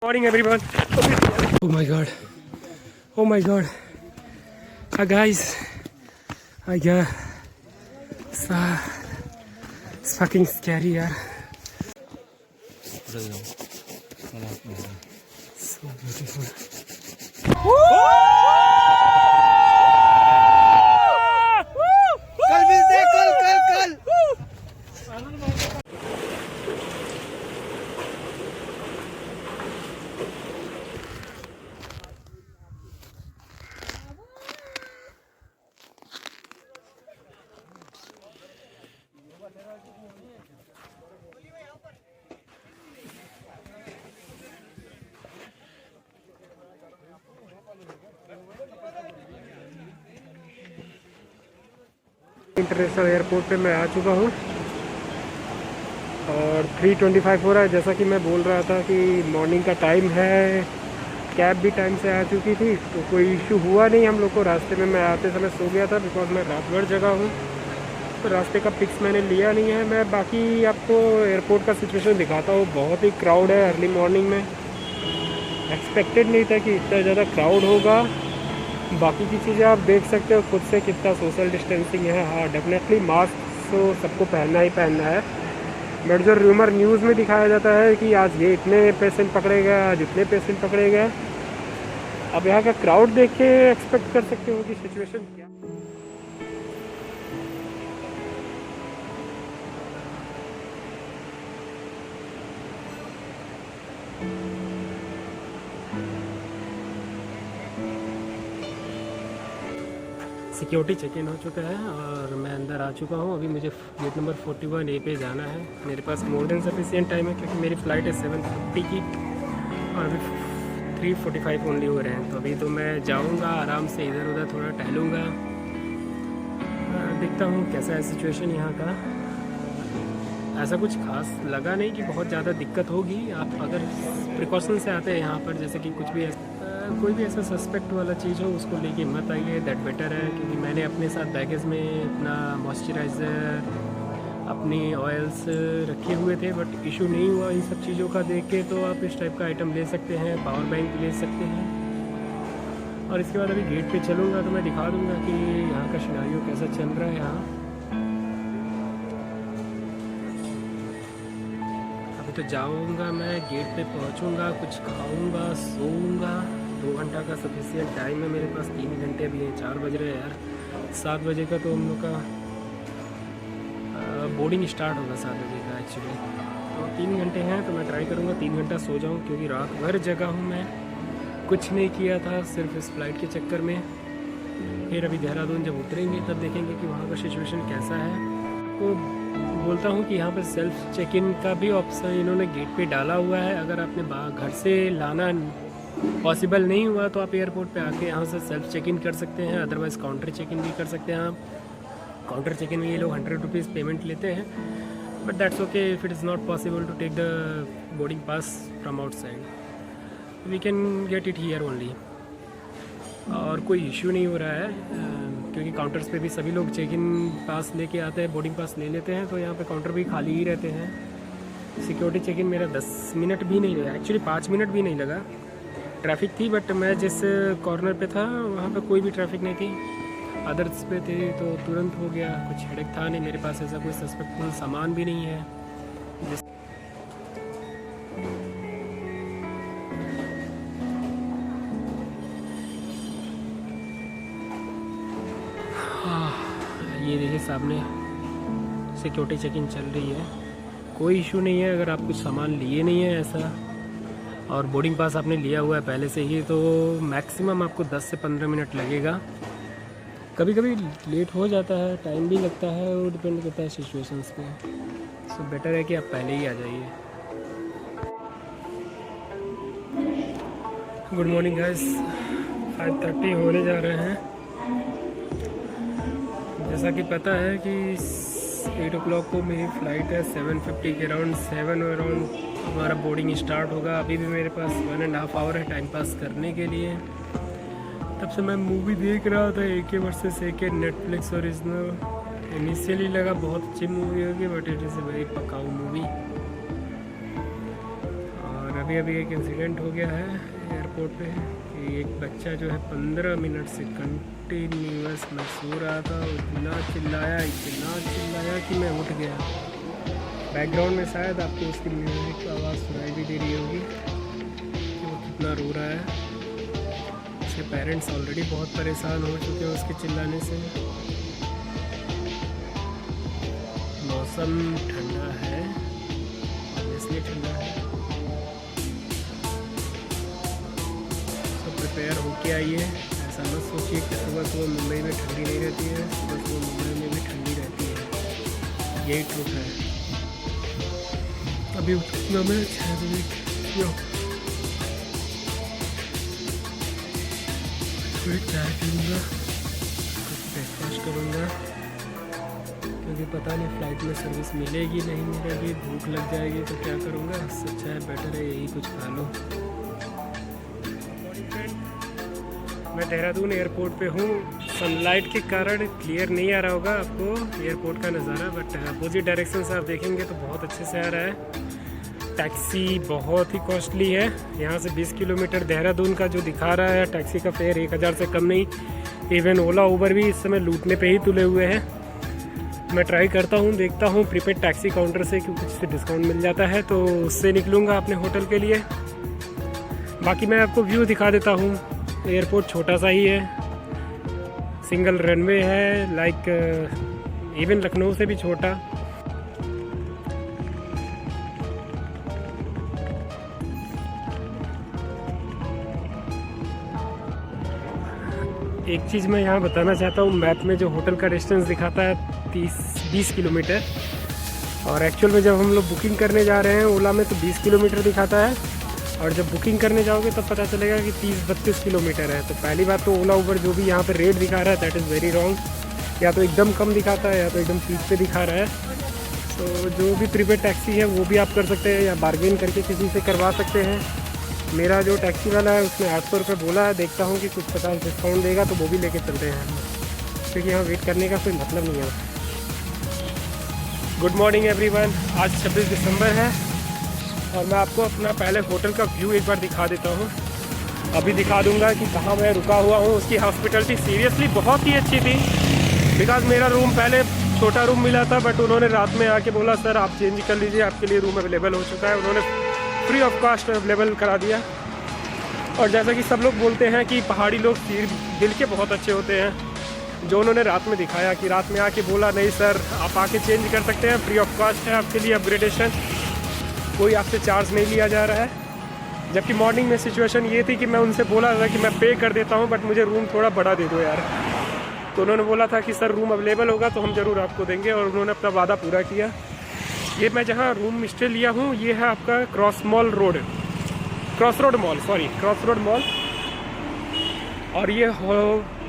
Morning everyone. Oh my god. Oh my god. Guys. Yeah. It's fucking scary yaar. So beautiful. कल मिलते हैं, कल। International airport पे मैं आ चुका हूँ और 3:25 हो रहा है। जैसा कि मैं बोल रहा था कि मॉर्निंग का टाइम है, कैब भी टाइम से आ चुकी थी तो कोई इशू हुआ नहीं हम लोग को। रास्ते में मैं आते समय सो गया था बिकॉज मैं रात भर जगह हूँ, तो रास्ते का पिक्स मैंने लिया नहीं है। मैं बाकी आपको एयरपोर्ट का सिचुएशन दिखाता हूँ। बहुत ही क्राउड है अर्ली मॉर्निंग में। एक्सपेक्टेड नहीं था कि इतना ज़्यादा क्राउड होगा। बाकी की चीज़ें आप देख सकते हो खुद से कितना सोशल डिस्टेंसिंग है। हाँ, डेफिनेटली मास्क तो सबको पहनना ही पहनना है। बट जो रूमर न्यूज़ में दिखाया जाता है कि आज ये इतने पेशेंट पकड़े गए, आज इतने पेशेंट पकड़े गए, अब यहाँ का क्राउड देख के एक्सपेक्ट कर सकते हो कि सिचुएशन क्या। सिक्योरिटी चेक इन हो चुका है और मैं अंदर आ चुका हूँ। अभी मुझे गेट नंबर 41A पे जाना है। मेरे पास मोर देन सफिशिएंट टाइम है क्योंकि मेरी फ़्लाइट है 7:50 की और अभी 3:45 ओनली हो रहे हैं। तो अभी तो मैं जाऊँगा आराम से, इधर उधर थोड़ा टहलूँगा, देखता हूँ कैसा है सिचुएशन यहाँ का। ऐसा कुछ खास लगा नहीं कि बहुत ज़्यादा दिक्कत होगी। आप अगर प्रिकॉशन से आते हैं यहाँ पर, जैसे कि कुछ भी कोई भी ऐसा सस्पेक्ट वाला चीज़ हो उसको लेके मत आइए, दैट बेटर है। क्योंकि मैंने अपने साथ बैगेज में अपना मॉइस्चराइज़र, अपनी ऑयल्स रखे हुए थे, बट इशू नहीं हुआ इन सब चीज़ों का देख के। तो आप इस टाइप का आइटम ले सकते हैं, पावर बैंक ले सकते हैं। और इसके बाद अभी गेट पे चलूँगा तो मैं दिखा दूँगा कि यहाँ का सिनेरियो कैसा चल रहा है यहाँ। अभी तो जाऊँगा मैं, गेट पे पहुँचूँगा, कुछ खाऊँगा, सोऊंगा। 2 घंटा का सफिशिएंट टाइम है मेरे पास। 3 घंटे अभी हैं, 4 बज रहे हैं यार। 7 बजे का तो हम लोग का बोर्डिंग स्टार्ट होगा 7 बजे का एक्चुअली। तो 3 घंटे हैं तो मैं ट्राई करूँगा 3 घंटा सो जाऊँ, क्योंकि रात भर जगह हूँ मैं। कुछ नहीं किया था सिर्फ इस फ्लाइट के चक्कर में। फिर अभी देहरादून जब उतरेंगे तब देखेंगे कि वहाँ का सिचुएशन कैसा है। तो बोलता हूँ कि यहाँ पर सेल्फ चेक इन का भी ऑप्शन इन्होंने गेट पे डाला हुआ है। अगर आपने घर से लाना पॉसिबल नहीं हुआ तो आप एयरपोर्ट पे आके यहाँ से सेल्फ चेक इन कर सकते हैं। अदरवाइज़ काउंटर चेक इन भी कर सकते हैं आप। काउंटर चेक इन में ये लोग 100 रुपीज़ पेमेंट लेते हैं, but that's okay if it is not possible to take the boarding pass from outside, we can get it here only. और कोई इशू नहीं हो रहा है क्योंकि काउंटर्स पे भी सभी लोग चेक इन पास लेके आते हैं, बोर्डिंग पास ले लेते हैं। तो यहाँ पे काउंटर भी खाली ही रहते हैं। सिक्योरिटी चेक इन मेरा 10 मिनट भी नहीं लगा, एक्चुअली 5 मिनट भी नहीं लगा। ट्रैफिक थी बट मैं जिस कॉर्नर पे था वहाँ पे कोई भी ट्रैफिक नहीं थी। अदर्स पे थे तो तुरंत हो गया, कुछ हेडेक था नहीं। मेरे पास ऐसा कोई सस्पेक्टेबल सामान भी नहीं है। ये देखिए सामने सिक्योरिटी चेक इन चल रही है। कोई इशू नहीं है अगर आप कुछ सामान लिए नहीं है ऐसा, और बोर्डिंग पास आपने लिया हुआ है पहले से ही, तो मैक्सिमम आपको 10 से 15 मिनट लगेगा। कभी कभी लेट हो जाता है, टाइम भी लगता है, वो डिपेंड करता है सिचुएशंस पे। सो बेटर है कि आप पहले ही आ जाइए। गुड मॉर्निंग गाइस, 5:30 होने जा रहे हैं। जैसा कि पता है कि 8 o'clock को मेरी फ़्लाइट है, 7:50 के अराउंड 7 अराउंड हमारा बोर्डिंग स्टार्ट होगा। अभी भी मेरे पास 1.5 आवर है टाइम पास करने के लिए। तब से मैं मूवी देख रहा था AK versus AK, Netflix original. Initially लगा बहुत अच्छी मूवी होगी but it is a very पकाऊ मूवी। और अभी एक इंसिडेंट हो गया है एयरपोर्ट पे कि एक बच्चा जो है 15 मिनट से कंटिन्यूअस मैं सो रहा था, इतना चिल्लाया कि मैं उठ गया। बैकग्राउंड में शायद आपको उसकी म्यूज़िक की आवाज़ सुनाई भी दे रही होगी कि वो कितना रो रहा है। उसके पेरेंट्स ऑलरेडी बहुत परेशान हो चुके हैं उसके चिल्लाने से। मौसम ठंडा है, इसलिए ठंडा है, तो प्रिपेयर होके आइए। ऐसा मत सोचिए कि सुबह मुंबई में ठंडी नहीं रहती है, सुबह मुंबई में भी ठंडी रहती है, यही ट्रुथ है। अभी उठूँगा मैं 6 बजे, फिर चाय पीऊँगा, ब्रेकफास्ट करूँगा, क्योंकि पता नहीं फ़्लाइट में सर्विस मिलेगी नहीं मिलेगी, भूख लग जाएगी तो क्या करूँगा। इससे अच्छा है, बेटर है यही कुछ खा लो। मैं देहरादून एयरपोर्ट पे हूँ। सनलाइट के कारण क्लियर नहीं आ रहा होगा आपको एयरपोर्ट का नज़ारा, बट अपोजिट डायरेक्शन से आप देखेंगे तो बहुत अच्छे से आ रहा है। टैक्सी बहुत ही कॉस्टली है। यहाँ से 20 किलोमीटर देहरादून का जो दिखा रहा है टैक्सी का फेयर 1000 से कम नहीं। इवन ओला उबर भी इस समय लूटने पे ही तुले हुए हैं। मैं ट्राई करता हूँ, देखता हूँ प्रीपेड टैक्सी काउंटर से कि कुछ से डिस्काउंट मिल जाता है तो उससे निकलूँगा अपने होटल के लिए। बाकी मैं आपको व्यू दिखा देता हूँ। एयरपोर्ट छोटा सा ही है, सिंगल रनवे है, लाइक इवन लखनऊ से भी छोटा। एक चीज़ मैं यहाँ बताना चाहता हूँ, मैप में जो होटल का डिस्टेंस दिखाता है 20 किलोमीटर, और एक्चुअल में जब हम लोग बुकिंग करने जा रहे हैं ओला में तो 20 किलोमीटर दिखाता है, और जब बुकिंग करने जाओगे तब पता चलेगा कि 30-32 किलोमीटर है। तो पहली बात तो ओला उबर जो भी यहाँ पे रेट दिखा रहा है दैट इज़ वेरी रॉन्ग। या तो एकदम कम दिखाता है या तो एकदम पीक पे दिखा रहा है। तो जो भी प्रीपेड टैक्सी है वो भी आप कर सकते हैं या बार्गेन करके किसी से करवा सकते हैं। मेरा जो टैक्सी वाला है उसने 800 रुपये बोला है, देखता हूँ कि कुछ 50 डिस्काउंट देगा तो वो भी लेके चलते हैं, क्योंकि यहाँ वेट करने का कोई मतलब नहीं है। गुड मॉर्निंग एवरीवन, आज 26 दिसंबर है और मैं आपको अपना पहले होटल का व्यू एक बार दिखा देता हूँ। अभी दिखा दूँगा कि कहाँ मैं रुका हुआ हूँ। उसकी हॉस्पिटलिटी सीरियसली बहुत ही अच्छी थी। बिकॉज मेरा रूम पहले छोटा रूम मिला था, बट उन्होंने रात में आके बोला सर आप चेंज कर लीजिए, आपके लिए रूम अवेलेबल हो चुका है। उन्होंने फ्री ऑफ कॉस्ट अवेलेबल करा दिया। और जैसा कि सब लोग बोलते हैं कि पहाड़ी लोग दिल के बहुत अच्छे होते हैं, जो उन्होंने रात में दिखाया कि रात में आके बोला नहीं सर आप आके चेंज कर सकते हैं, फ्री ऑफ कॉस्ट है आपके लिए अपग्रेडेशन, कोई आपसे चार्ज नहीं लिया जा रहा है। जबकि मॉर्निंग में सिचुएशन ये थी कि मैं उनसे बोला था कि मैं पे कर देता हूँ बट मुझे रूम थोड़ा बड़ा दे दो यार। तो उन्होंने बोला था कि सर रूम अवेलेबल होगा तो हम ज़रूर आपको देंगे, और उन्होंने अपना वादा पूरा किया। ये मैं जहाँ रूम स्टे लिया हूँ ये है आपका क्रॉस रोड मॉल। और ये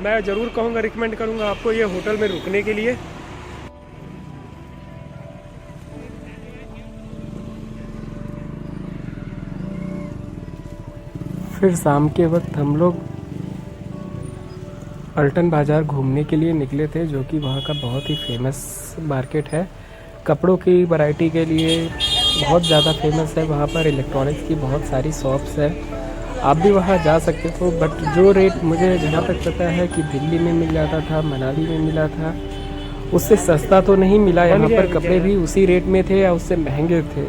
मैं ज़रूर कहूँगा, रिकमेंड करूँगा आपको ये होटल में रुकने के लिए। फिर शाम के वक्त हम लोग पलटन बाज़ार घूमने के लिए निकले थे, जो कि वहाँ का बहुत ही फेमस मार्केट है। कपड़ों की वैरायटी के लिए बहुत ज़्यादा फेमस है। वहाँ पर इलेक्ट्रॉनिक्स की बहुत सारी शॉप्स है, आप भी वहाँ जा सकते हो। बट जो रेट मुझे जहाँ तक पता है कि दिल्ली में मिल जाता था, मनाली में मिला था, उससे सस्ता तो नहीं मिला। यहाँ पर कपड़े भी उसी रेट में थे या उससे महंगे थे।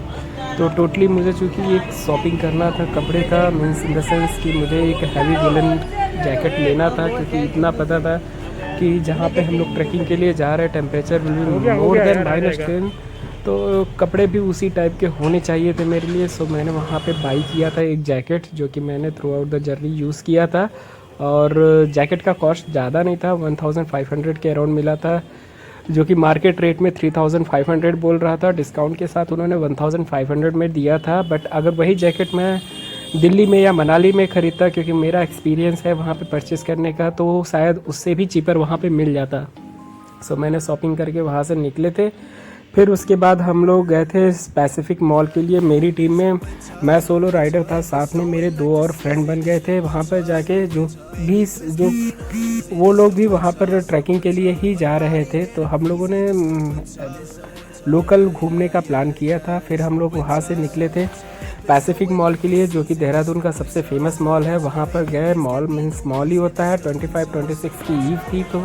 तो टोटली मुझे चूँकि एक शॉपिंग करना था कपड़े का, मीन्स इन द सेंस कि मुझे एक हैवी वुलन जैकेट लेना था, क्योंकि इतना पता था कि जहाँ पे हम लोग ट्रैकिंग के लिए जा रहे हैं temperature will be more than -10, तो कपड़े भी उसी टाइप के होने चाहिए थे मेरे लिए। सो मैंने वहाँ पे बाई किया था एक जैकेट, जो कि मैंने through out the journey use किया था। और जैकेट का कॉस्ट ज़्यादा नहीं था, 1500 के अराउंड मिला था, जो कि मार्केट रेट में 3500 बोल रहा था। डिस्काउंट के साथ उन्होंने 1500 में दिया था। बट अगर वही जैकेट मैं दिल्ली में या मनाली में ख़रीदता, क्योंकि मेरा एक्सपीरियंस है वहाँ पे परचेज़ करने का, तो शायद उससे भी चीपर वहाँ पे मिल जाता। सो मैंने शॉपिंग करके वहाँ से निकले थे। फिर उसके बाद हम लोग गए थे पैसिफिक मॉल के लिए। मेरी टीम में मैं सोलो राइडर था, साथ में मेरे 2 और फ्रेंड बन गए थे। वहाँ पर जाके जो वो लोग भी वहाँ पर ट्रैकिंग के लिए ही जा रहे थे, तो हम लोगों ने लोकल घूमने का प्लान किया था। फिर हम लोग वहाँ से निकले थे पैसिफिक मॉल के लिए, जो कि देहरादून का सबसे फेमस मॉल है, वहाँ पर गए। मॉल मीन्स मॉल ही होता है। 25-26 की ईव थी, तो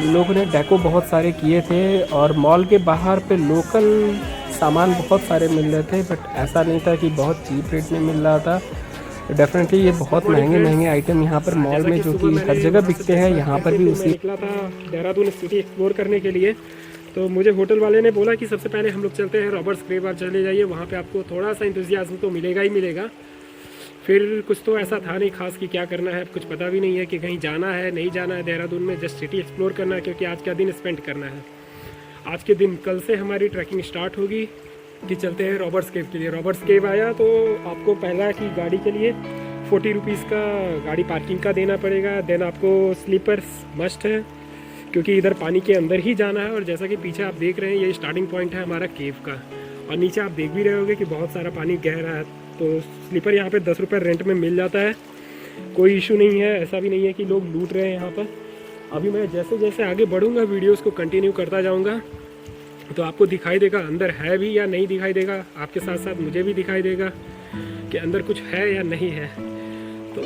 लोगों ने डेको बहुत सारे किए थे और मॉल के बाहर पे लोकल सामान बहुत सारे मिल रहे थे, बट ऐसा नहीं था कि बहुत चीप रेट में मिल रहा था। डेफिनेटली ये बहुत महंगे आइटम यहाँ पर मॉल में जो कि हर जगह बिकते हैं, यहाँ पर भी उसी। निकला था देहरादून सिटी एक्सप्लोर करने के लिए, तो मुझे होटल वाले ने बोला कि सबसे पहले हम लोग चलते हैं रॉबर्ट्स केव, आप चले जाइए, वहाँ पे आपको थोड़ा सा इंतज़ाम तो मिलेगा ही मिलेगा। फिर कुछ तो ऐसा था नहीं खास कि क्या करना है, कुछ पता भी नहीं है कि कहीं जाना है नहीं जाना है देहरादून में, जस्ट सिटी एक्सप्लोर करना है, क्योंकि आज का दिन स्पेंड करना है। आज के दिन कल से हमारी ट्रैकिंग स्टार्ट होगी कि चलते हैं रॉबर्ट्स केव के लिए। रॉबर्ट्स केव आया तो आपको पहला कि गाड़ी के लिए 40 रुपीज़ का गाड़ी पार्किंग का देना पड़ेगा। देन आपको स्लीपर्स मस्ट है, क्योंकि इधर पानी के अंदर ही जाना है। और जैसा कि पीछे आप देख रहे हैं, ये स्टार्टिंग पॉइंट है हमारा केव का, और नीचे आप देख भी रहे होंगे कि बहुत सारा पानी गहरा है। तो स्लीपर यहाँ पे 10 रुपये रेंट में मिल जाता है, कोई इशू नहीं है। ऐसा भी नहीं है कि लोग लूट रहे हैं यहाँ पर। अभी मैं जैसे जैसे आगे बढ़ूँगा, वीडियोज़ को कंटिन्यू करता जाऊँगा, तो आपको दिखाई देगा अंदर है भी या नहीं दिखाई देगा। आपके साथ साथ मुझे भी दिखाई देगा कि अंदर कुछ है या नहीं है। तो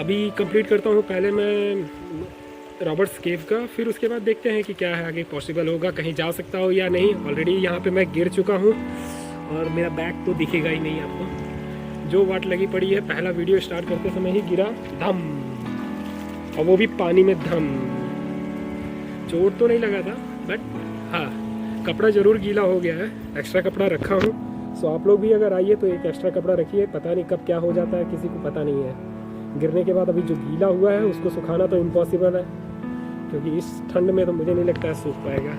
अभी कंप्लीट करता हूँ पहले मैं रॉबर्ट्स केव का, फिर उसके बाद देखते हैं कि क्या है आगे, पॉसिबल होगा कहीं जा सकता हो या नहीं। ऑलरेडी यहाँ पे मैं गिर चुका हूँ और मेरा बैग तो दिखेगा ही नहीं आपको, जो वाट लगी पड़ी है। पहला वीडियो स्टार्ट करते समय ही गिरा धम, और वो भी पानी में धम। चोट तो नहीं लगा था, बट हाँ कपड़ा ज़रूर गीला हो गया है, एक्स्ट्रा कपड़ा रखा हूँ। सो आप लोग भी अगर आइए तो एक एक्स्ट्रा कपड़ा रखिए, पता नहीं कब क्या हो जाता है, किसी को पता नहीं है। गिरने के बाद अभी जो गीला हुआ है उसको सुखाना तो इम्पॉसिबल है, क्योंकि इस ठंड में तो मुझे नहीं लगता है सूख पाएगा।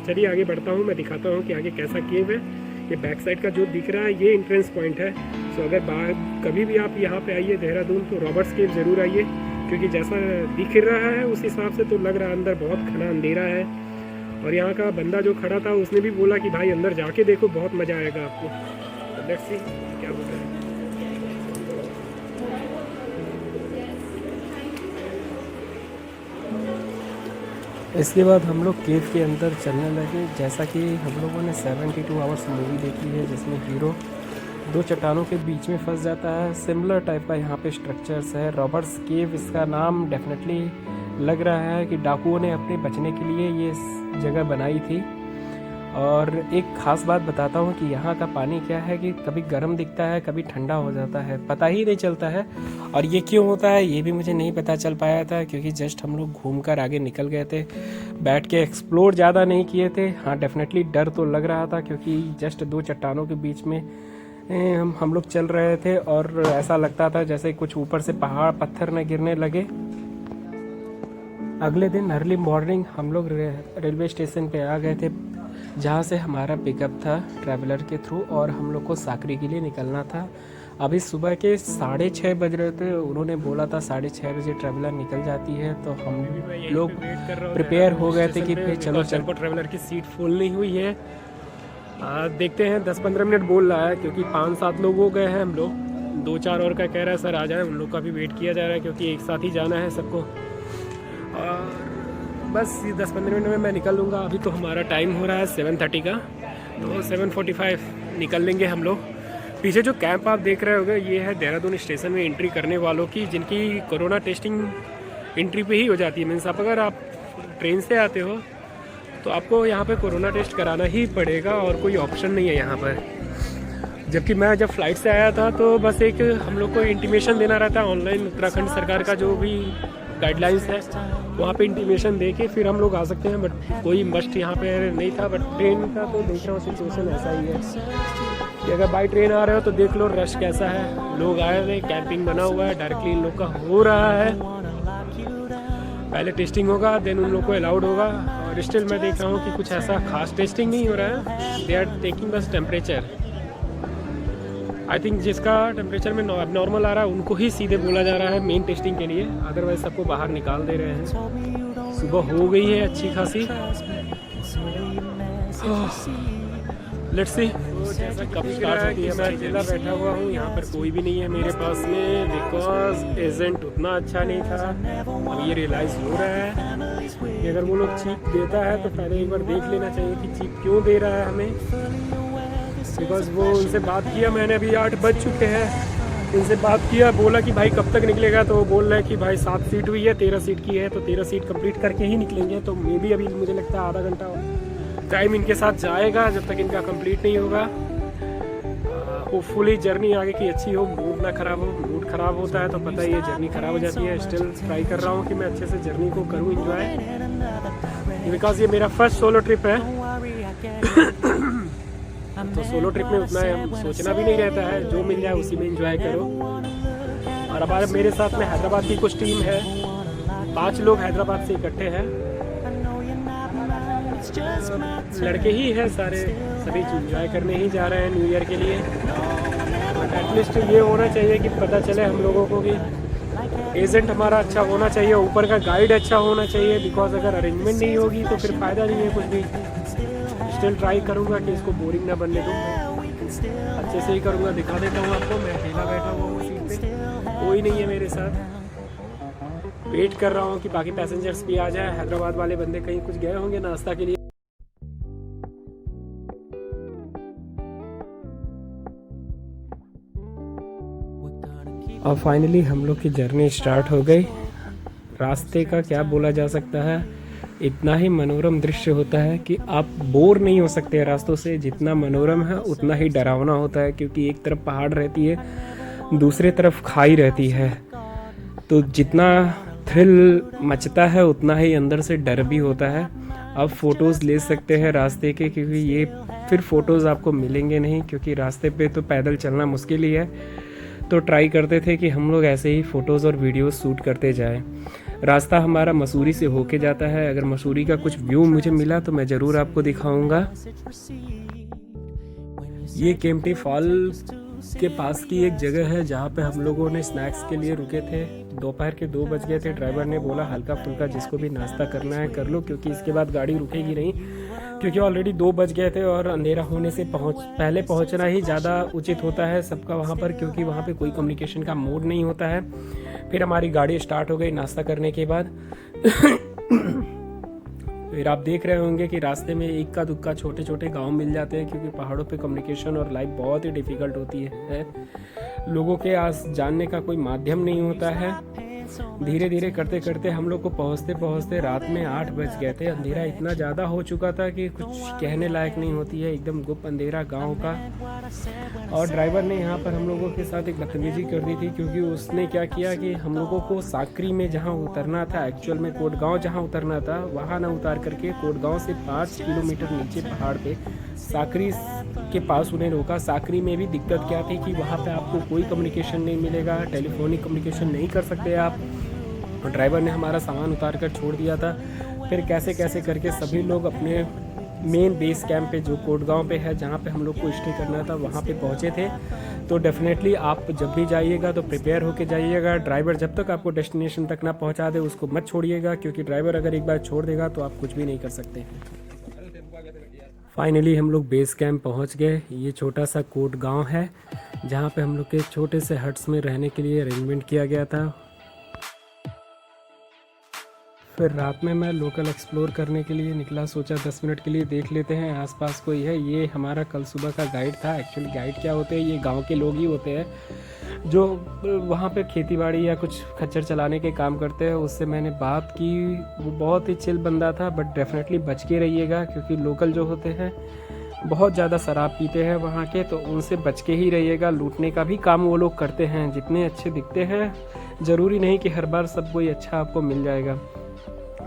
चलिए आगे बढ़ता हूँ, मैं दिखाता हूँ कि आगे कैसा केव है। ये बैक साइड का जो दिख रहा है ये एंट्रेंस पॉइंट है। सो अगर बाहर कभी भी आप यहाँ पे आइए देहरादून तो रॉबर्ट्स केव ज़रूर आइए, क्योंकि जैसा दिख रहा है उस हिसाब से तो लग रहा है अंदर बहुत घना अंधेरा है। और यहाँ का बंदा जो खड़ा था उसने भी बोला कि भाई अंदर जाके देखो, बहुत मज़ा आएगा आपको। तो लेट्स सी क्या बोल रहे हैं। इसके बाद हम लोग केव के अंदर चलने लगे। जैसा कि हम लोगों ने 72 आवर्स मूवी देखी है, जिसमें हीरो 2 चट्टानों के बीच में फंस जाता है। सिमिलर टाइप का यहाँ पे स्ट्रक्चर्स है। रॉबर्ट्स केव इसका नाम डेफिनेटली लग रहा है कि डाकुओं ने अपने बचने के लिए ये जगह बनाई थी। और एक ख़ास बात बताता हूँ कि यहाँ का पानी क्या है कि कभी गर्म दिखता है, कभी ठंडा हो जाता है, पता ही नहीं चलता है। और ये क्यों होता है ये भी मुझे नहीं पता चल पाया था, क्योंकि जस्ट हम लोग घूमकर आगे निकल गए थे, बैठ के एक्सप्लोर ज़्यादा नहीं किए थे। हाँ डेफिनेटली डर तो लग रहा था, क्योंकि जस्ट 2 चट्टानों के बीच में हम लोग चल रहे थे और ऐसा लगता था जैसे कुछ ऊपर से पहाड़ पत्थर न गिरने लगे। अगले दिन अर्ली मॉर्निंग हम लोग रेलवे स्टेशन पे आ गए थे, जहाँ से हमारा पिकअप था ट्रैवलर के थ्रू, और हम लोग को साकरी के लिए निकलना था। अभी सुबह के 6:30 बज रहे थे। उन्होंने बोला था 6:30 बजे ट्रैवलर निकल जाती है, तो हम लोग प्रिपेयर हो गए थे कि फिर चलो चलो। ट्रैवलर की सीट फुल नहीं हुई है, देखते हैं 10-15 मिनट बोल रहा है, क्योंकि 5-7 लोग हो गए हैं हम लोग। 2-4 और का कह रहा है सर आ जाए, उन लोग का भी वेट किया जा रहा है, क्योंकि एक साथ ही जाना है सबको। और बस 10-15 मिनट में मैं निकल लूँगा। अभी तो हमारा टाइम हो रहा है 7:30 का, तो 7:45 निकल लेंगे हम लोग। पीछे जो कैंप आप देख रहे होंगे ये है देहरादून स्टेशन में एंट्री करने वालों की, जिनकी कोरोना टेस्टिंग एंट्री पे ही हो जाती है। मीन्स आप अगर आप ट्रेन से आते हो तो आपको यहाँ पे कोरोना टेस्ट कराना ही पड़ेगा, और कोई ऑप्शन नहीं है यहाँ पर। जबकि मैं जब फ्लाइट से आया था तो बस एक हम लोग को इंटीमेशन देना रहता है ऑनलाइन, उत्तराखंड सरकार का जो भी गाइडलाइंस है वहाँ पे इंटीमेशन दे के फिर हम लोग आ सकते हैं। बट कोई मस्ट यहाँ पे नहीं था। बट ट्रेन का तो देख रहा हूँ सिचुएशन ऐसा ही है कि अगर बाई ट्रेन आ रहे हो तो देख लो रश कैसा है। लोग आए हुए, कैंपिंग बना हुआ है, डायरेक्टली इन लोग का हो रहा है। पहले टेस्टिंग होगा, देन उन लोग को अलाउड होगा। और स्टिल मैं देख रहा हूँ कि कुछ ऐसा खास टेस्टिंग नहीं हो रहा है। दे आर टेकिंग बस टेम्परेचर। आई थिंक जिसका टेम्परेचर में नॉर्मल आ रहा है उनको ही सीधे बोला जा रहा है मेन टेस्टिंग के लिए, अदरवाइज सबको बाहर निकाल दे रहे हैं। सुबह हो गई है अच्छी खासी। लेट्स सी कब स्टार्ट होती है। मैं अकेला बैठा हुआ हूँ, यहाँ पर कोई भी नहीं है मेरे पास में, बिकॉज एजेंट उतना अच्छा नहीं था। अब ये रियलाइज़ हो रहा है कि अगर वो लोग चीप देता है तो पहले एक बार देख लेना चाहिए कि चीप क्यों दे रहा है हमें। बिकॉज वो उनसे बात किया मैंने, अभी 8 बज चुके हैं, उनसे बात किया, बोला कि भाई कब तक निकलेगा, तो वो बोल रहा है कि भाई 7 सीट हुई है, 13 सीट की है, तो 13 सीट कंप्लीट करके ही निकलेंगे। तो मे भी अभी मुझे लगता है आधा घंटा टाइम इनके साथ जाएगा जब तक इनका कंप्लीट नहीं होगा। होपफुली जर्नी आगे की अच्छी हो, मूड ना खराब हो। मूड खराब होता है तो पता ही है जर्नी खराब हो जाती है। स्टिल ट्राई कर रहा हूँ कि मैं अच्छे से जर्नी को करूँ इंजॉय, बिकॉज ये मेरा फर्स्ट सोलो ट्रिप है। तो सोलो ट्रिप में उतना सोचना भी नहीं रहता है, जो मिल जाए उसी में इंजॉय करो। और हमारे मेरे साथ में हैदराबाद की कुछ टीम है, 5 लोग हैदराबाद से इकट्ठे हैं, लड़के ही हैं सारे, सभी इंजॉय करने ही जा रहे हैं न्यू ईयर के लिए। बट एटलीस्ट ये होना चाहिए कि पता चले हम लोगों को कि एजेंट हमारा अच्छा होना चाहिए, ऊपर का गाइड अच्छा होना चाहिए, बिकॉज अगर अरेंजमेंट नहीं होगी तो फिर फ़ायदा नहीं है कुछ भी। स्टिल ट्राई करूँगा कि इसको बोरिंग ना बनने दूँ, अच्छे से ही करूँगा। दिखा देता हूँ आपको, मैं अकेला बैठा हुआ हूँ सीट पे, कोई नहीं है मेरे साथ। वेट कर रहा हूँ कि बाकी पैसेंजर्स भी आ जाए। हैदराबाद वाले बंदे कहीं कुछ गए होंगे नाश्ता के लिए। और फाइनली हम लोग की जर्नी स्टार्ट हो गई। रास्ते का क्या बोला जा सकता है, इतना ही मनोरम दृश्य होता है कि आप बोर नहीं हो सकते रास्तों से। जितना मनोरम है उतना ही डरावना होता है, क्योंकि एक तरफ पहाड़ रहती है, दूसरी तरफ खाई रहती है। तो जितना थ्रिल मचता है उतना ही अंदर से डर भी होता है। आप फ़ोटोज़ ले सकते हैं रास्ते के, क्योंकि ये फिर फ़ोटोज़ आपको मिलेंगे नहीं, क्योंकि रास्ते पे तो पैदल चलना मुश्किल ही है। तो ट्राई करते थे कि हम लोग ऐसे ही फ़ोटोज़ और वीडियोज़ शूट करते जाएं। रास्ता हमारा मसूरी से होके जाता है। अगर मसूरी का कुछ व्यू मुझे मिला तो मैं ज़रूर आपको दिखाऊंगा। ये केम्प्टी फॉल के पास की एक जगह है जहाँ पे हम लोगों ने स्नैक्स के लिए रुके थे। दोपहर के 2 बज गए थे। ड्राइवर ने बोला हल्का फुल्का जिसको भी नाश्ता करना है कर लो, क्योंकि इसके बाद गाड़ी रुकेगी नहीं, क्योंकि ऑलरेडी 2 बज गए थे और अंधेरा होने से पहले पहुंचना ही ज़्यादा उचित होता है सबका वहाँ पर, क्योंकि वहाँ पे कोई कम्युनिकेशन का मोड नहीं होता है। फिर हमारी गाड़ी स्टार्ट हो गई नाश्ता करने के बाद। फिर आप देख रहे होंगे कि रास्ते में इक्का दुक्का छोटे छोटे गांव मिल जाते हैं, क्योंकि पहाड़ों पे कम्युनिकेशन और लाइफ बहुत ही डिफ़िकल्ट होती है। लोगों के आस जानने का कोई माध्यम नहीं होता है। धीरे धीरे करते करते हम लोग को पहुँचते पहुँचते रात में 8 बज गए थे। अंधेरा इतना ज़्यादा हो चुका था कि कुछ कहने लायक नहीं होती है, एकदम गुप्त अंधेरा गांव का। और ड्राइवर ने यहाँ पर हम लोगों के साथ एक बदतमीजी कर दी थी, क्योंकि उसने क्या किया कि हम लोगों को साकरी में जहाँ उतरना था, एक्चुअल में कोटगांव जहाँ उतरना था वहाँ ना उतार करके कोटगांव से 5 किलोमीटर नीचे पहाड़ पे साकरी के पास उन्हें रोका। साकरी में भी दिक्कत क्या थी कि वहाँ पे आपको कोई कम्युनिकेशन नहीं मिलेगा, टेलीफोनिक कम्युनिकेशन नहीं कर सकते आप। और ड्राइवर ने हमारा सामान उतार कर छोड़ दिया था। फिर कैसे कैसे करके सभी लोग अपने मेन बेस कैंप पे जो कोटगांव पे है, जहाँ पे हम लोग को स्टे करना था, वहाँ पे पहुँचे थे। तो डेफिनेटली आप जब भी जाइएगा तो प्रिपेयर होके जाइएगा। ड्राइवर जब तक आपको डेस्टिनेशन तक ना पहुँचा दे उसको मत छोड़िएगा, क्योंकि ड्राइवर अगर एक बार छोड़ देगा तो आप कुछ भी नहीं कर सकते। फाइनली हम लोग बेस कैंप पहुंच गए। ये छोटा सा कोटगांव है जहां पे हम लोग के छोटे से हट्स में रहने के लिए अरेंजमेंट किया गया था। फिर रात में मैं लोकल एक्सप्लोर करने के लिए निकला, सोचा 10 मिनट के लिए देख लेते हैं आसपास कोई है। ये हमारा कल सुबह का गाइड था। एक्चुअली गाइड क्या होते हैं, ये गांव के लोग ही होते हैं जो वहाँ पे खेतीबाड़ी या कुछ खच्चर चलाने के काम करते हैं। उससे मैंने बात की, वो बहुत ही चिल बंदा था। बट डेफिनेटली बच के रहिएगा, क्योंकि लोकल जो होते हैं बहुत ज़्यादा शराब पीते हैं वहाँ के, तो उनसे बच के ही रहिएगा। लूटने का भी काम वो लोग करते हैं। जितने अच्छे दिखते हैं ज़रूरी नहीं कि हर बार सब कोई अच्छा आपको मिल जाएगा।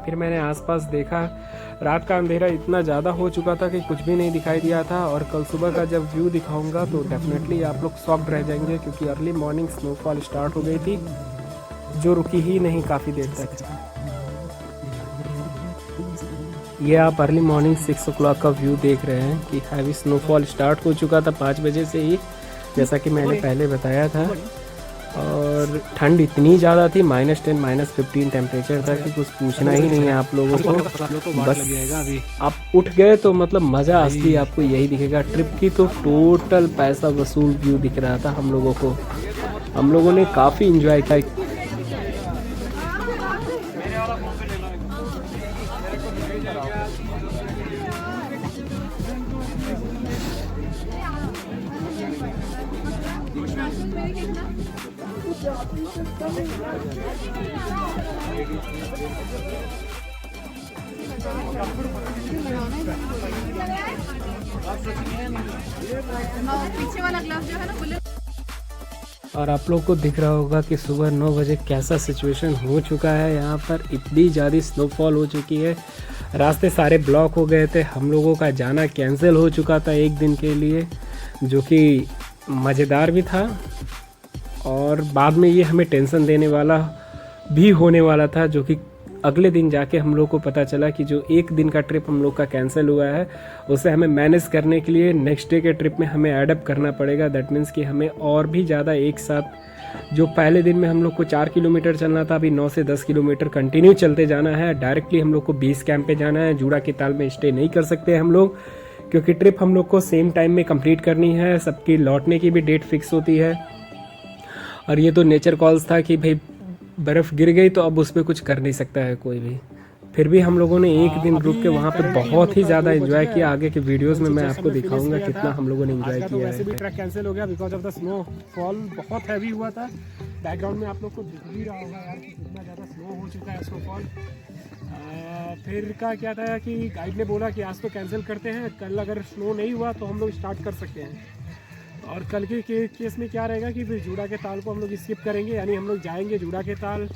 फिर मैंने आसपास देखा, रात का अंधेरा इतना ज़्यादा हो चुका था कि कुछ भी नहीं दिखाई दिया था। और कल सुबह का जब व्यू दिखाऊंगा तो डेफिनेटली आप लोग शॉक्ड रह जाएंगे, क्योंकि अर्ली मॉर्निंग स्नोफॉल स्टार्ट हो गई थी जो रुकी ही नहीं काफ़ी देर तक। ये आप अर्ली मॉर्निंग 6 o'clock का व्यू देख रहे हैं कि हैवी स्नोफॉल स्टार्ट हो चुका था 5 बजे से ही, जैसा कि मैंने पहले बताया था। और ठंड इतनी ज़्यादा थी, -10 -15 टेम्परेचर था कि कुछ पूछना ही नहीं है आप लोगों को। बस आप उठ गए तो मतलब मज़ा असली आपको यही दिखेगा। ट्रिप की तो टोटल पैसा वसूल व्यू दिख रहा था हम लोगों को। हम लोगों ने काफ़ी इंजॉय किया। पीछे वाला ग्लास जो है ना बुलेट। और आप लोग को दिख रहा होगा कि सुबह 9 बजे कैसा सिचुएशन हो चुका है। यहाँ पर इतनी ज़्यादा स्नोफॉल हो चुकी है, रास्ते सारे ब्लॉक हो गए थे। हम लोगों का जाना कैंसिल हो चुका था एक दिन के लिए, जो कि मज़ेदार भी था और बाद में ये हमें टेंशन देने वाला भी होने वाला था, जो कि अगले दिन जाके हम लोग को पता चला कि जो एक दिन का ट्रिप हम लोग का कैंसिल हुआ है उसे हमें मैनेज करने के लिए नेक्स्ट डे के ट्रिप में हमें एडअप करना पड़ेगा। दैट मीन्स कि हमें और भी ज़्यादा एक साथ, जो पहले दिन में हम लोग को 4 किलोमीटर चलना था, अभी 9 से 10 किलोमीटर कंटिन्यू चलते जाना है। डायरेक्टली हम लोग को बेस कैंप पे जाना है। जूड़ा के ताल में स्टे नहीं कर सकते हम लोग, क्योंकि ट्रिप हम लोग को सेम टाइम में कंप्लीट करनी है। सबकी लौटने की भी डेट फिक्स होती है। और ये तो नेचर कॉल्स था कि भाई बर्फ़ गिर गई तो अब उस पर कुछ कर नहीं सकता है कोई भी। फिर भी हम लोगों ने एक दिन रुक के वहाँ पे बहुत ही ज़्यादा एंजॉय किया। आगे के वीडियोस में मैं आपको दिखाऊंगा कितना हम लोगों ने एंजॉय किया है। वैसे भी ट्रैक कैंसिल हो गया because of the snow fall, बहुत हैवी हुआ था। बैकग्राउंड में आप लोग को दिख भी रहा होगा यार कि कितना ज़्यादा स्नो हो चुका है स्नोफॉल। फिर का क्या था कि गाइड ने बोला कि आज तो कैंसिल करते हैं, कल अगर स्नो नहीं हुआ तो हम लोग स्टार्ट कर सकते हैं। और कल के केस में क्या रहेगा कि फिर जूड़ा के ताल को हम लोग स्किप करेंगे, यानी हम लोग जाएंगे जूड़ा के ताल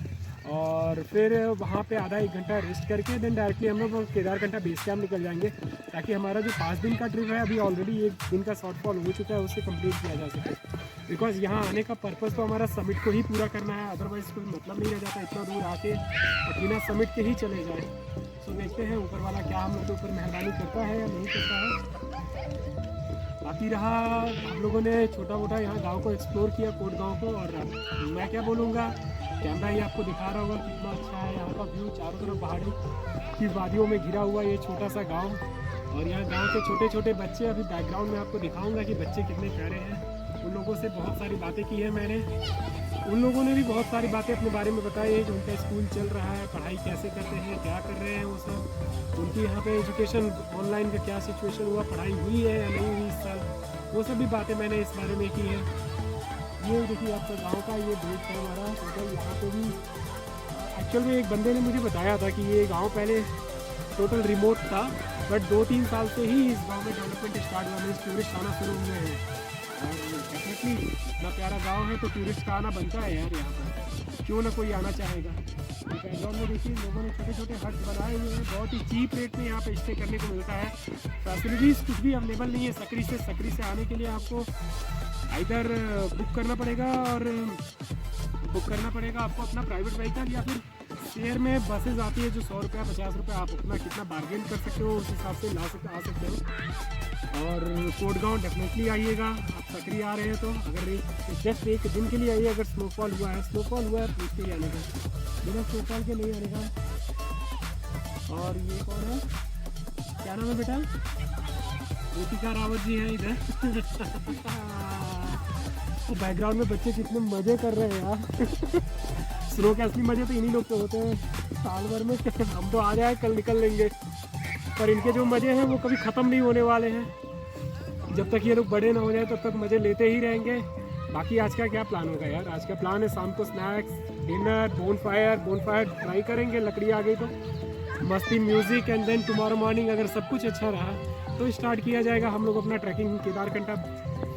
और फिर वहाँ पे आधा 1 घंटा रेस्ट करके देन डायरेक्टली हम लोग केदारकंठा बेस कैंप निकल जाएंगे, ताकि हमारा जो 5 दिन का ट्रिप है अभी ऑलरेडी 1 दिन का शॉर्टफॉल हो चुका है, उसे कंप्लीट किया जा सके। बिकॉज यहाँ आने का पर्पज़ तो हमारा समिट को ही पूरा करना है, अदरवाइज़ कोई मतलब नहीं रह जाता इतना दूर आके और बिना समिट के ही चले जाए। सो देखते हैं ऊपर वाला क्या हम लोग के ऊपर मेहरबानी करता है या नहीं करता है। बाकी रहा हम लोगों ने छोटा मोटा यहाँ गांव को एक्सप्लोर किया, कोट गांव को। और मैं क्या बोलूँगा, कैमरा ही आपको दिखा रहा होगा कितना अच्छा है यहाँ का व्यू। चारों तरफ पहाड़ी की वादियों में घिरा हुआ ये छोटा सा गांव, और यहाँ गांव के छोटे छोटे बच्चे, अभी बैकग्राउंड में आपको दिखाऊंगा कि बच्चे कितने प्यारे हैं। उन लोगों से बहुत सारी बातें की है मैंने, उन लोगों ने भी बहुत सारी बातें अपने बारे में बताई है कि उनका स्कूल चल रहा है, पढ़ाई कैसे करते हैं, क्या कर रहे हैं वो सब, उनकी यहाँ पे एजुकेशन ऑनलाइन का क्या सिचुएशन हुआ, पढ़ाई हुई है या नहीं हुई इस साल, वो सब भी बातें मैंने इस बारे में की है। ये देखिए आपका गांव का ये बेस है हमारा टोटल। यहाँ पे भी एक्चुअल में एक बंदे ने मुझे बताया था कि ये गांव पहले टोटल रिमोट था, बट 2-3 साल से ही इस गांव में डेवलपमेंट स्टार्ट हुआ, मीन्स टूरिस्ट आना शुरू हुए हैं। और डेफिनेटली इतना प्यारा गांव है तो टूरिस्ट का आना बनता है यार, यहाँ पर क्यों ना कोई आना चाहेगा। बैकग्राउंड में देखिए लोगों ने छोटे छोटे हट बनाए हुए हैं, बहुत ही चीप रेट में यहाँ पे स्टे करने को मिलता है। फैसिलिटीज़ कुछ भी अवेलेबल नहीं है। सकरी से आने के लिए आपको इधर बुक करना पड़ेगा, और बुक करना पड़ेगा आपको अपना प्राइवेट व्हीकल, या फिर शहर में बसेज आती है जो 100 रुपया 50 रुपया, आप अपना कितना बार्गेन कर सकते हो उस हिसाब से आ सकते हो। और कोटगांव डेफिनेटली आइएगा, आप सकरी आ रहे हैं तो अगर जस्ट एक दिन के लिए आइए। अगर स्नोफॉल हुआ है पूछ के ही आने का, बिना स्नोफॉल के नहीं आने का। और ये कौन है, क्या नाम है बेटा? रितिका रावत जी हैं इधर। तो बैकग्राउंड में बच्चे कितने मज़े कर रहे हैं यार। स्नो के असली मज़े तो इन्हीं लोग के होते हैं साल भर में। हम तो आ जाए कल निकल लेंगे, पर इनके जो मज़े हैं वो कभी ख़त्म नहीं होने वाले हैं। जब तक ये लोग बड़े ना हो जाए तब तक मज़े लेते ही रहेंगे। बाकी आज का क्या प्लान होगा यार? आज का प्लान है शाम को स्नैक्स, डिनर, बोनफायर ट्राई करेंगे, लकड़ी आ गई तो मस्ती, music, and then tomorrow morning अगर सब कुछ अच्छा रहा तो स्टार्ट किया जाएगा हम लोग अपना ट्रैकिंग। केदारकंठा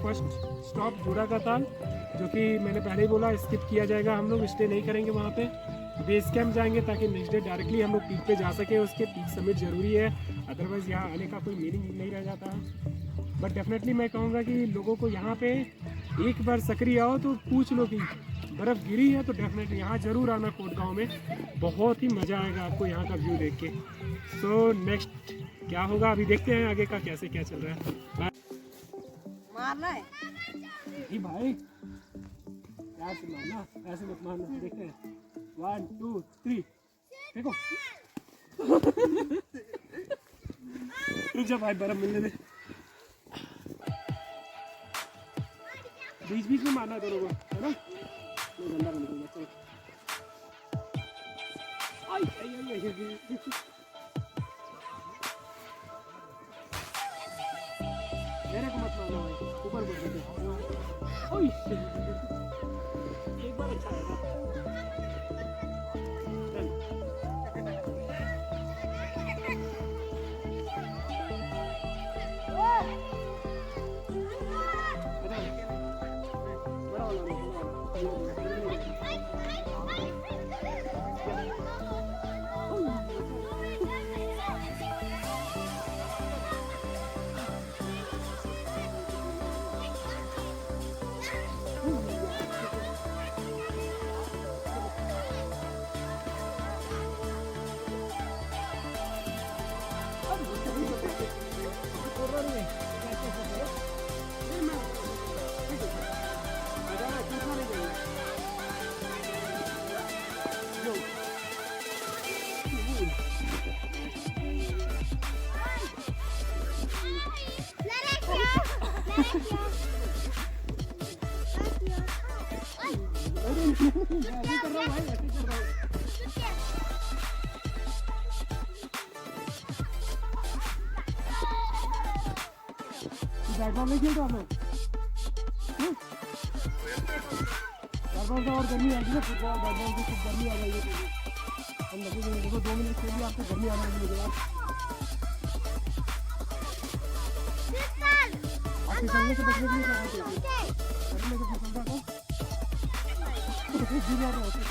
फर्स्ट स्टॉप जूड़ा का ताल, जो कि मैंने पहले ही बोला स्किप किया जाएगा, हम लोग स्टे नहीं करेंगे वहाँ पे। बेस कैंप जाएंगे ताकि नेक्स्ट डे डायरेक्टली हम लोग पीक पे जा सके। उसके पीक समिट ज़रूरी है, अदरवाइज़ यहाँ आने का कोई मीनिंग नहीं रह जाता है। बट डेफिनेटली मैं कहूँगा कि लोगों को यहाँ पे एक बार सकरी आओ तो पूछ लो कि बर्फ़ गिरी है, तो डेफिनेटली यहाँ ज़रूर आना कोटगांव में, बहुत ही मज़ा आएगा आपको यहाँ का व्यू देख के। सो नेक्स्ट क्या होगा अभी देखते हैं आगे का कैसे क्या चल रहा है। मारना है भाई ऐसे मारना, ऐसे मत मारना। देखते हैं 1 2 3 देखो। रुक जा भाई, बर्फ मिलने दे। बीच में मारना दोनों को, है ना? गंदा बन गया। चल आई आई आई मेरे को मत मारना भाई, ऊपर बोल दे। ओए एक बार बैटबॉल नहीं खेलते आप लोग? बैटबॉल का और गर्मी आएगी ना, फुटबॉल बैटबॉल की खूब गर्मी आ जाएगी। हम लगेंगे देखो 2 मिनट खेलिए आपको गर्मी आने लगेगी यार। आप फिसलने से बचने के लिए क्या करते हैं? गर्मी से फिसलता तो गिर जाता है,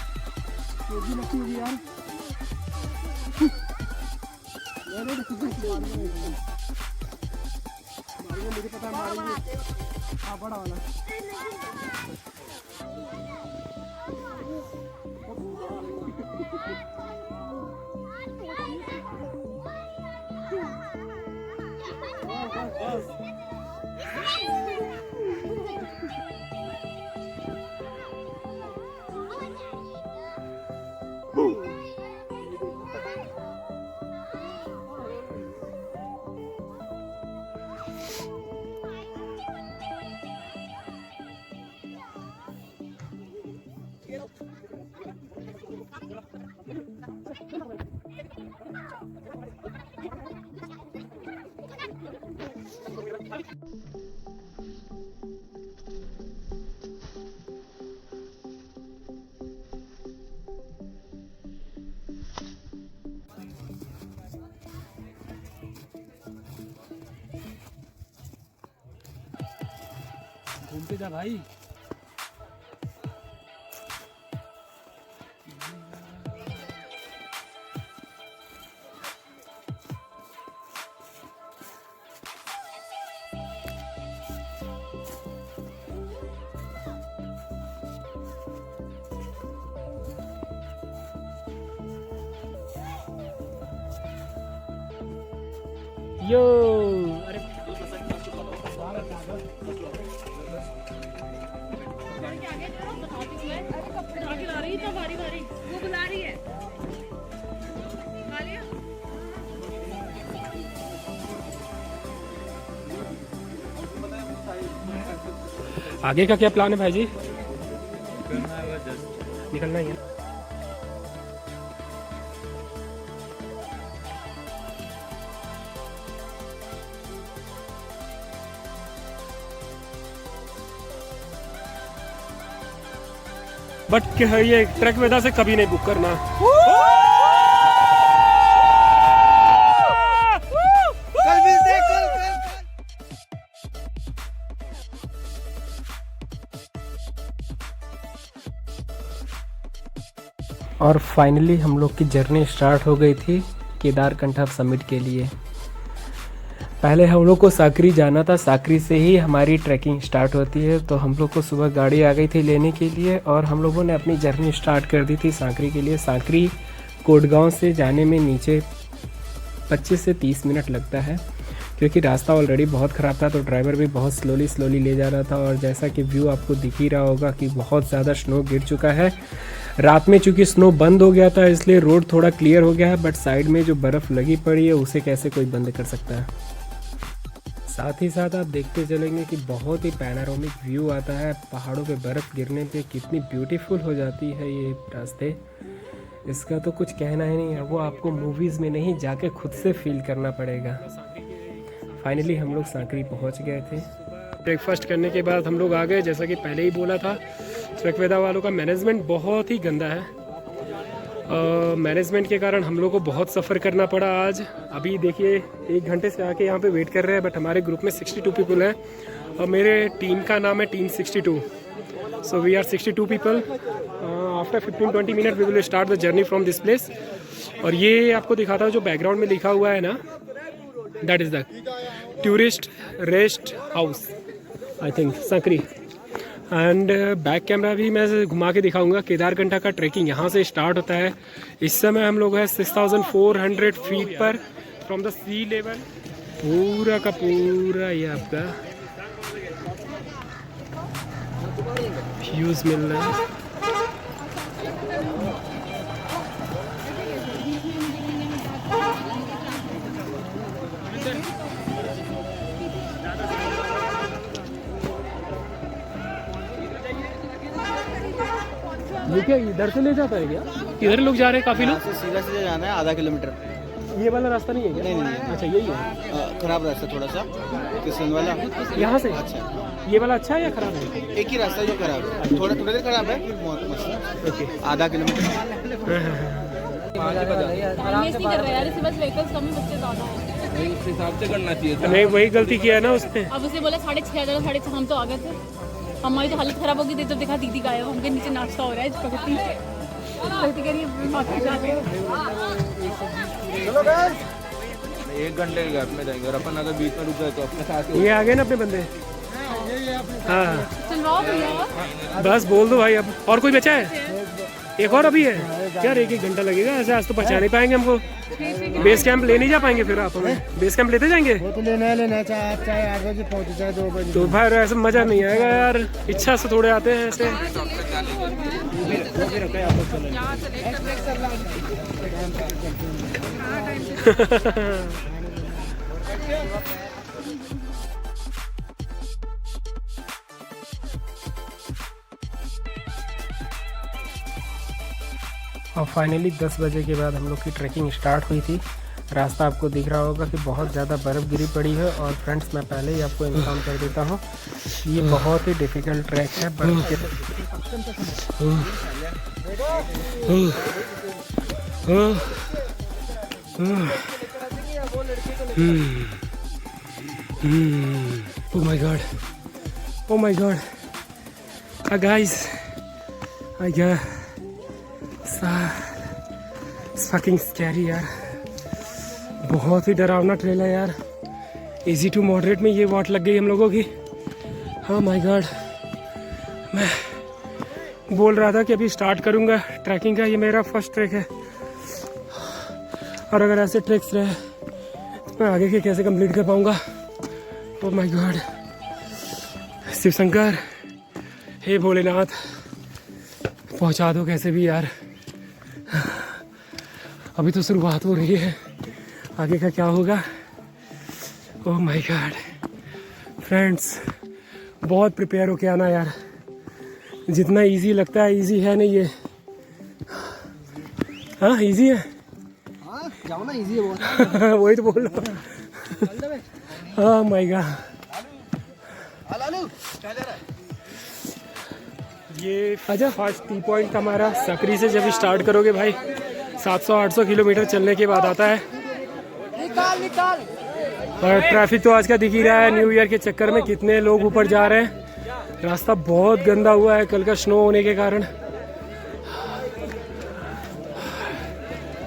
तेजी लगती होगी यार। मुझे पता है मारेंगे। हाँ बड़ा वाला। घूमते जा भाई। यो अरे तो बारी बारी वो बुला रही है। खा लिया? आगे का क्या प्लान है भाई जी? निकलना ही है। बट ये ट्रक वेदा से कभी नहीं बुक करना। कल मिलते हैं, कल। और फाइनली हम लोग की जर्नी स्टार्ट हो गई थी केदारकंठा समिट के लिए। पहले हम लोग को साकरी जाना था, साकरी से ही हमारी ट्रैकिंग स्टार्ट होती है। तो हम लोग को सुबह गाड़ी आ गई थी लेने के लिए और हम लोगों ने अपनी जर्नी स्टार्ट कर दी थी साकरी के लिए। साकरी कोटगांव से जाने में नीचे 25 से 30 मिनट लगता है, क्योंकि रास्ता ऑलरेडी बहुत ख़राब था तो ड्राइवर भी बहुत स्लोली ले जा रहा था। और जैसा कि व्यू आपको दिख ही रहा होगा कि बहुत ज़्यादा स्नो गिर चुका है। रात में चूँकि स्नो बंद हो गया था इसलिए रोड थोड़ा क्लियर हो गया है, बट साइड में जो बर्फ़ लगी पड़ी है उसे कैसे कोई बंद कर सकता है। साथ ही साथ आप देखते चलेंगे कि बहुत ही पैनारोमिक व्यू आता है। पहाड़ों पे बर्फ़ गिरने पे कितनी ब्यूटीफुल हो जाती है ये रास्ते, इसका तो कुछ कहना ही नहीं है। वो आपको मूवीज़ में नहीं, जाके खुद से फील करना पड़ेगा। फाइनली हम लोग साकरी पहुंच गए थे। ब्रेकफास्ट करने के बाद हम लोग आ गए, जैसा कि पहले ही बोला था। ट्रैकवेदा वालों का मैनेजमेंट बहुत ही गंदा है। मैनेजमेंट के कारण हम लोग को बहुत सफ़र करना पड़ा आज। अभी देखिए 1 घंटे से आके यहाँ पे वेट कर रहे हैं, बट हमारे ग्रुप में 62 पीपल हैं और मेरे टीम का नाम है team 62। So we are 62 people. After 15-20 minute we will start the journey from this place. और ये आपको दिखाता हूँ जो बैकग्राउंड में लिखा हुआ है ना, that is the tourist rest house, I think Sakri. And back camera भी मैं घुमा के दिखाऊंगा। केदारकंठा का ट्रैकिंग यहाँ से स्टार्ट होता है। इस समय हम लोग हैं 6400 फीट पर फ्रॉम द सी लेवल। पूरा का पूरा ये आपका व्यूज मिल रहा है। ये क्या इधर से ले जाता है क्या? इधर लोग जा रहे हैं काफी लोग। सीधा सीधा जाना है आधा किलोमीटर। ये वाला रास्ता नहीं है क्या? नहीं। अच्छा यही है। खराब रास्ता थोड़ा सा किशन वाला यहाँ से। अच्छा, ये वाला अच्छा है या खराब है? एक ही रास्ता जो खराब है, थोड़ा देर खराब है, फिर बहुत मस्त। ओके, आधा किलोमीटर। नहीं कर रहा यार, इसी बस व्हीकल्स कम है, बच्चे ज़्यादा हैं। इस हिसाब से करना चाहिए। नहीं वही गलती किया है ना उसने। अब उसे बोला 6:30 6:30 हम तो आ गए थे। हमारी तो हालत खराब होगी थी जब देखा दीदी का आया, उनके नीचे नाश्ता हो रहा है प्रगति कह रही है। चलो गाइस, 1 घंटे के गैप में जाएंगे और अपन अगर बीच में रुक गए तो अपने साथ ये आ गए ना अपने बंदे। हाँ चलवाओ भैया, बस बोल दो भाई। अब और कोई बचा है? एक और अभी है यार। 1 घंटा लगेगा ऐसे, आज तो पहुँचा नहीं पाएंगे हमको। बेस कैंप ले नहीं जा पाएंगे फिर आप हमें। बेस कैंप लेते जाएंगे वो तो लेना चाहे 8 बजे पहुँचे चाहे 2 बजे। तो भाई ऐसे मजा नहीं आएगा यार। इच्छा से थोड़े आते हैं ऐसे। और फाइनली 10 बजे के बाद हम लोग की ट्रैकिंग स्टार्ट हुई थी। रास्ता आपको दिख रहा होगा कि बहुत ज़्यादा बर्फ़ गिरी पड़ी है। और फ्रेंड्स मैं पहले ही आपको इन्फॉर्म कर देता हूँ, ये बहुत ही डिफ़िकल्ट ट्रैक है बर्फ़ के। Oh my god, oh my god, guys, it's fucking scary यार। बहुत ही डरावना ट्रेल है यार। इजी टू मॉडरेट में ये वॉट लग गई हम लोगों की। oh my god, मैं बोल रहा था कि अभी स्टार्ट करूँगा ट्रैकिंग का। ये मेरा फर्स्ट ट्रैक है और अगर ऐसे ट्रैक्स रहे तो मैं आगे के कैसे कंप्लीट कर पाऊँगा। oh my god, Shiv Shankar, हे भोलेनाथ, पहुँचा दो कैसे भी यार। अभी तो शुरुआत हो रही है, आगे का क्या होगा। ओह माय गॉड फ्रेंड्स, बहुत प्रिपेयर होके आना यार। जितना इजी लगता है इजी है नहीं ये। हाँ इजी है। हाँ जाओ ना, इजी है बहुत। वही तो बोल रहा हूँ। ओह माय गॉड, ये फर्स्ट टी पॉइंट हमारा सकरी से जब स्टार्ट करोगे भाई 700-800 किलोमीटर चलने के बाद आता है। निकाल। और ट्रैफिक तो आज का दिख ही रहा है। न्यू ईयर के चक्कर में कितने लोग ऊपर जा रहे हैं। रास्ता बहुत गंदा हुआ है कल का स्नो होने के कारण।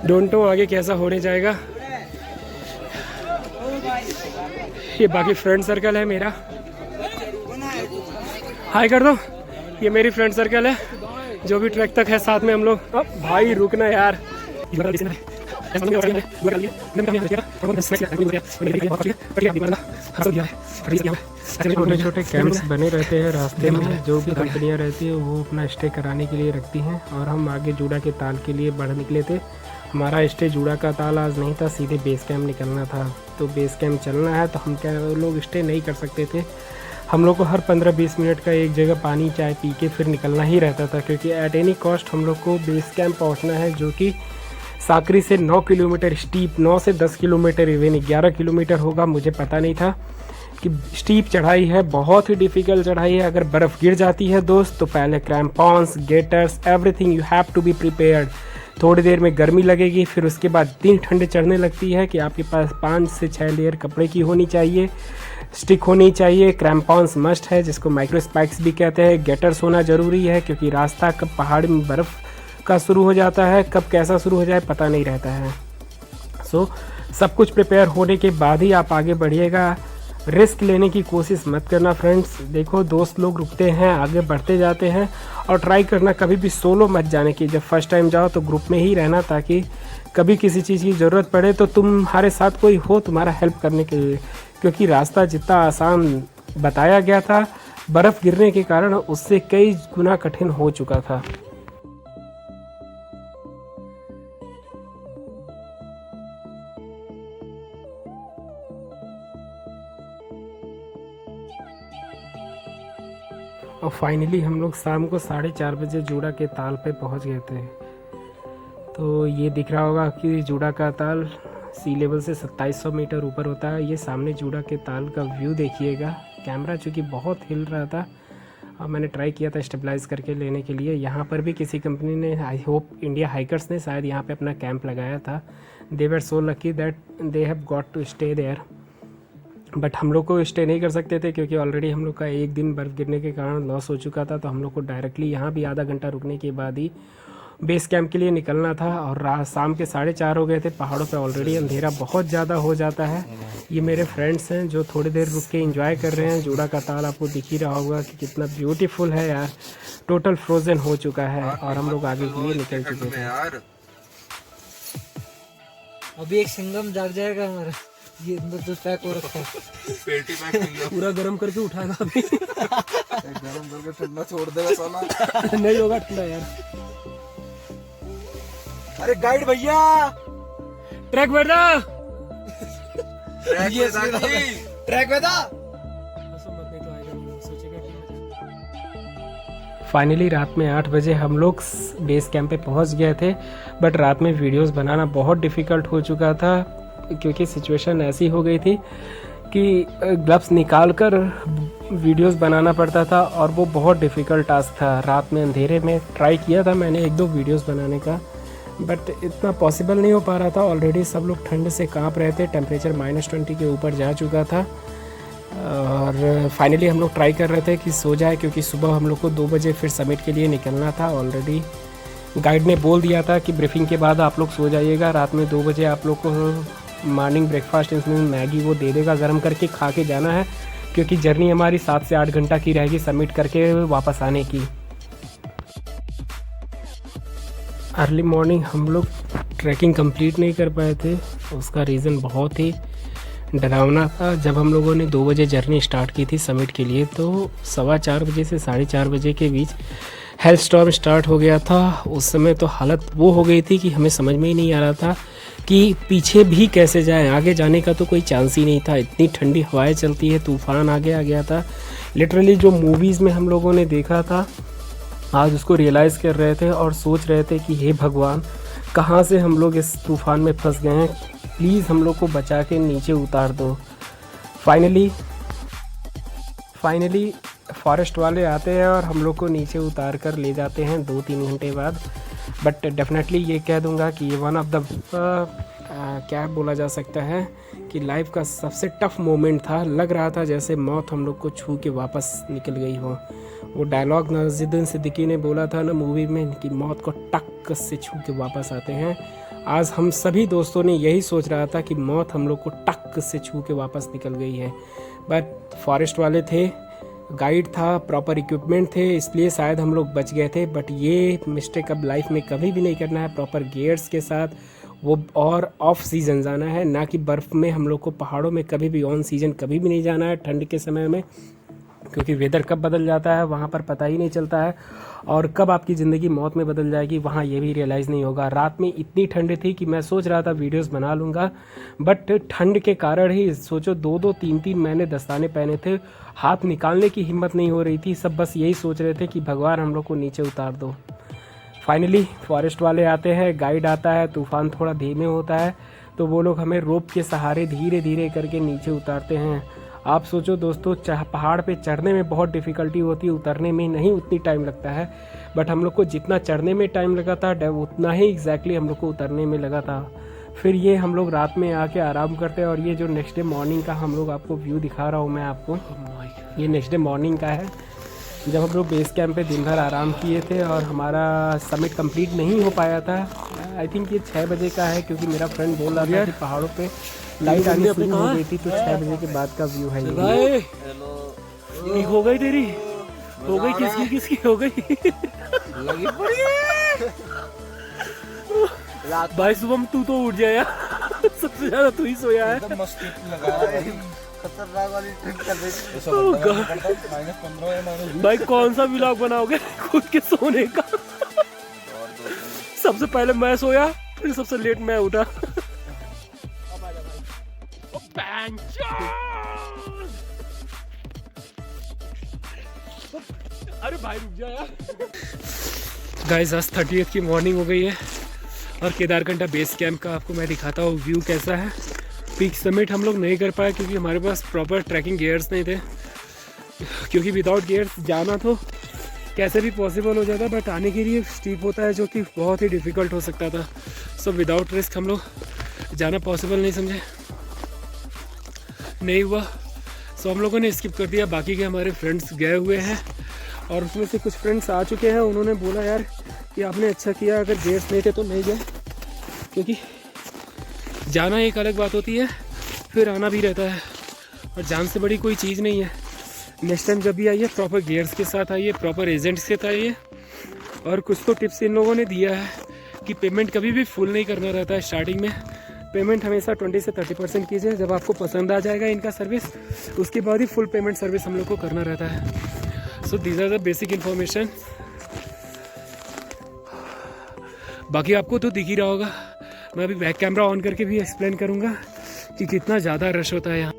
डोंट नो आगे कैसा होने जाएगा। ये बाकी फ्रेंड सर्कल है मेरा, हाय कर दो। ये मेरी फ्रेंड सर्कल है जो भी ट्रैक तक है साथ में हम लोग। अब भाई रुकना यार। छोटे छोटे कैंप्स बने रहते हैं रास्ते में। जो भी कंपनियां रहती है वो अपना स्टे कराने के लिए रखती हैं। और हम आगे जूड़ा के ताल के लिए बढ़ निकले थे। हमारा स्टे जूड़ा का ताल आज नहीं था, सीधे बेस कैंप निकलना था। तो बेस कैंप चलना है तो हम क्या लोग स्टे नहीं कर सकते थे। हम लोग को हर 15-20 मिनट का एक जगह पानी चाय पी के फिर निकलना ही रहता था, क्योंकि एट एनी कॉस्ट हम लोग को बेस कैंप पहुंचना है, जो कि साकरी से 9 किलोमीटर स्टीप, 9 से 10 किलोमीटर इवन 11 किलोमीटर होगा। मुझे पता नहीं था कि स्टीप चढ़ाई है, बहुत ही डिफ़िकल्ट चढ़ाई है। अगर बर्फ़ गिर जाती है दोस्त तो पहले crampons, gaiters, everything you have to be prepared. थोड़ी देर में गर्मी लगेगी, फिर उसके बाद इतनी ठंड चढ़ने लगती है कि आपके पास 5 से 6 लेयर कपड़े की होनी चाहिए, स्टिक होनी चाहिए, क्रैम्पॉन्स मस्ट है जिसको माइक्रो स्पाइक्स भी कहते हैं, गेटर्स होना ज़रूरी है क्योंकि रास्ता कब पहाड़ में बर्फ़ का शुरू हो जाता है, कब कैसा शुरू हो जाए पता नहीं रहता है। सो सब कुछ प्रिपेयर होने के बाद ही आप आगे बढ़िएगा। रिस्क लेने की कोशिश मत करना फ्रेंड्स। देखो दोस्त लोग रुकते हैं, आगे बढ़ते जाते हैं, और ट्राई करना कभी भी सोलो मत जाने की। जब फर्स्ट टाइम जाओ तो ग्रुप में ही रहना, ताकि कभी किसी चीज़ की ज़रूरत पड़े तो तुम्हारे साथ कोई हो तुम्हारा हेल्प करने के लिए। क्योंकि रास्ता जितना आसान बताया गया था, बर्फ़ गिरने के कारण उससे कई गुना कठिन हो चुका था। और फाइनली हम लोग शाम को 4:30 बजे जूड़ा के ताल पे पहुंच गए थे। तो ये दिख रहा होगा कि जूड़ा का ताल सी लेवल से 2700 मीटर ऊपर होता है। ये सामने जूड़ा के ताल का व्यू देखिएगा। कैमरा चूँकि बहुत हिल रहा था और मैंने ट्राई किया था स्टेबलाइज करके लेने के लिए। यहाँ पर भी किसी कंपनी ने, आई होप इंडिया हाइकर्स ने शायद यहाँ पे अपना कैंप लगाया था। They were so lucky that they have got to stay there. But हम लोग को स्टे नहीं कर सकते थे क्योंकि ऑलरेडी हम लोग का एक दिन बर्फ़ गिरने के कारण लॉस हो चुका था। तो हम लोग को डायरेक्टली यहाँ भी आधा घंटा रुकने के बाद ही बेस कैंप के लिए निकलना था। और शाम के 4:30 हो गए थे। पहाड़ों पे ऑलरेडी अंधेरा बहुत ज़्यादा हो जाता है। ये मेरे फ्रेंड्स हैं जो थोड़ी देर रुक के एंजॉय कर रहे हैं। जूड़ा का ताल आपको दिख ही रहा होगा कि कितना ब्यूटीफुल है यार। टोटल फ्रोजन हो चुका है और हम लोग आगे के लिए निकल चुके थे। अभी एक सिंगम जाग जाएगा हमारा। ये अंदर तो पैक हो रखा है, पेटी पैक पूरा गर्म करके उठाएगा अभी। गरम करके ठंडा छोड़ देगा साला। नहीं होगा ठंडा यार। अरे गाइड भैया, ट्रैक बैठा, ट्रैक बेटा। फाइनली रात में 8 बजे हम लोग बेस कैंप पे पहुंच गए थे। बट रात में वीडियोस बनाना बहुत डिफ़िकल्ट हो चुका था क्योंकि सिचुएशन ऐसी हो गई थी कि ग्लव्स निकाल कर वीडियोस बनाना पड़ता था और वो बहुत डिफ़िकल्ट टास्क था। रात में अंधेरे में ट्राई किया था मैंने 1-2 वीडियोस बनाने का, बट इतना पॉसिबल नहीं हो पा रहा था। ऑलरेडी सब लोग ठंड से कांप रहे थे, टेम्परेचर -20 के ऊपर जा चुका था। और फाइनली हम लोग ट्राई कर रहे थे कि सो जाए क्योंकि सुबह हम लोग को 2 बजे फिर समिट के लिए निकलना था। ऑलरेडी गाइड ने बोल दिया था कि ब्रीफिंग के बाद आप लोग सो जाइएगा, रात में 2 बजे आप लोग को मॉर्निंग ब्रेकफास्ट इसमें मैगी वो दे देगा, गर्म करके खा के जाना है क्योंकि जर्नी हमारी 7 से 8 घंटा की रहेगी सबमिट करके वापस आने की। अर्ली मॉर्निंग हम लोग ट्रैकिंग कंप्लीट नहीं कर पाए थे। उसका रीज़न बहुत ही डरावना था। जब हम लोगों ने 2 बजे जर्नी स्टार्ट की थी समिट के लिए तो 4:15 बजे से 4:30 बजे के बीच हेल स्टॉर्म स्टार्ट हो गया था। उस समय तो हालत वो हो गई थी कि हमें समझ में ही नहीं आ रहा था कि पीछे भी कैसे जाएं, आगे जाने का तो कोई चांस ही नहीं था। इतनी ठंडी हवाएं चलती है, तूफान आगे आ गया था। लिटरली जो मूवीज़ में हम लोगों ने देखा था आज उसको रियलाइज़ कर रहे थे और सोच रहे थे कि हे भगवान, कहाँ से हम लोग इस तूफ़ान में फंस गए हैं, प्लीज़ हम लोग को बचा के नीचे उतार दो। फाइनली फॉरेस्ट वाले आते हैं और हम लोग को नीचे उतार कर ले जाते हैं 2-3 घंटे बाद। बट डेफिनेटली ये कह दूंगा कि ये वन ऑफ द क्या बोला जा सकता है कि लाइफ का सबसे टफ मोमेंट था। लग रहा था जैसे मौत हम लोग को छू के वापस निकल गई हो। वो डायलॉग नवाजुद्दीन सिद्दीकी ने बोला था ना मूवी में कि मौत को टक से छू के वापस आते हैं। आज हम सभी दोस्तों ने यही सोच रहा था कि मौत हम लोग को टक से छू के वापस निकल गई है। बट फॉरेस्ट वाले थे, गाइड था, प्रॉपर इक्विपमेंट थे, इसलिए शायद हम लोग बच गए थे। बट ये मिस्टेक अब लाइफ में कभी भी नहीं करना है। प्रॉपर गियर्स के साथ वो और ऑफ सीज़न जाना है, ना कि बर्फ़ में हम लोग को पहाड़ों में कभी भी ऑन सीज़न कभी भी नहीं जाना है ठंड के समय में, क्योंकि वेदर कब बदल जाता है वहाँ पर पता ही नहीं चलता है और कब आपकी ज़िंदगी मौत में बदल जाएगी वहाँ ये भी रियलाइज़ नहीं होगा। रात में इतनी ठंड थी कि मैं सोच रहा था वीडियोस बना लूँगा, बट ठंड के कारण ही सोचो 2-2, 3-3 मैंने दस्ताने पहने थे, हाथ निकालने की हिम्मत नहीं हो रही थी। सब बस यही सोच रहे थे कि भगवान हम लोग को नीचे उतार दो। फाइनली फॉरेस्ट वाले आते हैं, गाइड आता है, तूफ़ान थोड़ा धीमे होता है तो वो लोग हमें रोप के सहारे धीरे धीरे करके नीचे उतारते हैं। आप सोचो दोस्तों, पहाड़ पे चढ़ने में बहुत डिफ़िकल्टी होती है, उतरने में नहीं उतनी टाइम लगता है। बट हम लोग को जितना चढ़ने में टाइम लगा था उतना ही एग्जैक्टली हम लोग को उतरने में लगा था। फिर ये हम लोग रात में आके आराम करते हैं। और ये जो नेक्स्ट डे मॉर्निंग का हम लोग आपको व्यू दिखा रहा हूँ मैं आपको, ये नेक्स्ट डे मॉर्निंग का है, जब हम लोग बेस कैंप पे दिन भर आराम किए थे और हमारा समिट कंप्लीट नहीं हो पाया था। आई थिंक ये 6 बजे का है, क्योंकि मेरा फ्रेंड बोल रहा था कि पहाड़ों पे लाइट आनी शुरू हो गई थी, तो 6 बजे के बाद का व्यू है ये। हो गई तेरी, हो गई किसकी किसकी हो गई लगी पड़ी भाई शुभम तू तो उठ जाए यार सबसे ज्यादा तू ही सोया है। एकदम मस्त लगा खतरनाक वाली ट्रिक कर रही थी। -15 है भाई कौन सा व्लॉग बनाओगे खुद के सोने का? सबसे पहले मैं सोया, फिर सबसे लेट मैं उठा। अरे भाई रुक जा यार। गाइस आज 30th की मॉर्निंग हो गई है और केदारकंठा बेस कैंप का आपको मैं दिखाता हूँ व्यू कैसा है। पीक समिट हम लोग नहीं कर पाए क्योंकि हमारे पास प्रॉपर ट्रैकिंग गियर्स नहीं थे, क्योंकि विदाउट गियर्स जाना तो कैसे भी पॉसिबल हो जाता, बट आने के लिए स्टीप होता है जो कि बहुत ही डिफ़िकल्ट हो सकता था। सो विदाउट रिस्क हम लोग जाना पॉसिबल नहीं समझे, नहीं हुआ। सो हम लोगों ने स्किप कर दिया। बाकी के हमारे फ्रेंड्स गए हुए हैं और उसमें से कुछ फ्रेंड्स आ चुके हैं। उन्होंने बोला यार कि आपने अच्छा किया, अगर गियर्स नहीं थे तो नहीं गए, क्योंकि जाना एक अलग बात होती है, फिर आना भी रहता है और जान से बड़ी कोई चीज़ नहीं है। नेक्स्ट टाइम जब भी आइए प्रॉपर गियर्स के साथ आइए, प्रॉपर एजेंट्स के साथ आइए। और कुछ तो टिप्स इन लोगों ने दिया है कि पेमेंट कभी भी फुल नहीं करना रहता है। स्टार्टिंग में पेमेंट हमेशा 20 से 30% कीजिए। जब आपको पसंद आ जाएगा इनका सर्विस, उसके बाद ही फुल पेमेंट सर्विस हम लोग को करना रहता है। So these are the basic information. बाकी आपको तो दिख ही रहा होगा, मैं अभी बैक कैमरा ऑन करके भी एक्सप्लेन करूँगा कि कितना ज़्यादा रश होता है यहाँ।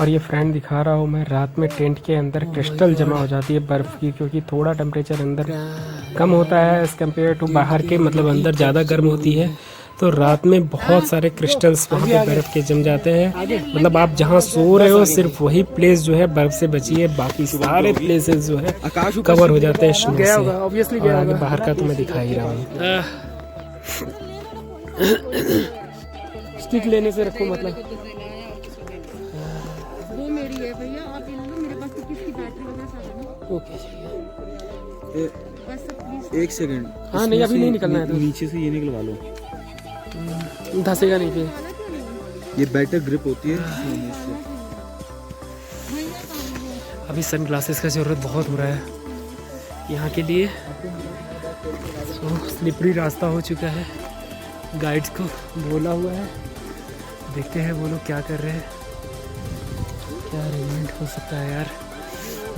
और ये फ्रेंड दिखा रहा हूँ मैं, रात में टेंट के अंदर क्रिस्टल जमा हो जाती है बर्फ़ की, क्योंकि थोड़ा टेम्परेचर अंदर कम होता है एज़ कम्पेयर टू बाहर के, मतलब अंदर ज़्यादा गर्म होती है। तो रात में बहुत सारे क्रिस्टल्स वहाँ पे बर्फ़ के जम जाते हैं। मतलब आप जहाँ सो रहे हो सिर्फ वही प्लेस जो है बर्फ़ से बची है, बाकी सारे प्लेसेस जो है कवर हो जाते हैं स्नो से। और आगे बाहर का तो मैं दिखा ही रहा हूँ। स्टिक लेने से रखो, मतलब वो मेरी है भैया, आप ये लो, मेरे पास तो किसकी बैटरी वगैरह सब है ना। ओके बस प्लीज एक सेकंड। हाँ नहीं अभी नहीं निकलना है, तो नीचे से ये निकलवा लो, धंसेगा नहीं फिर। ये बेटर ग्रिप होती है। अभी सन ग्लासेस का ज़रूरत बहुत हो रहा है यहाँ के लिए। तो स्लिपरी रास्ता हो चुका है, गाइड्स को बोला हुआ है, देखते हैं वो लोग क्या कर रहे हैं, क्या अरेंजमेंट हो सकता है यार।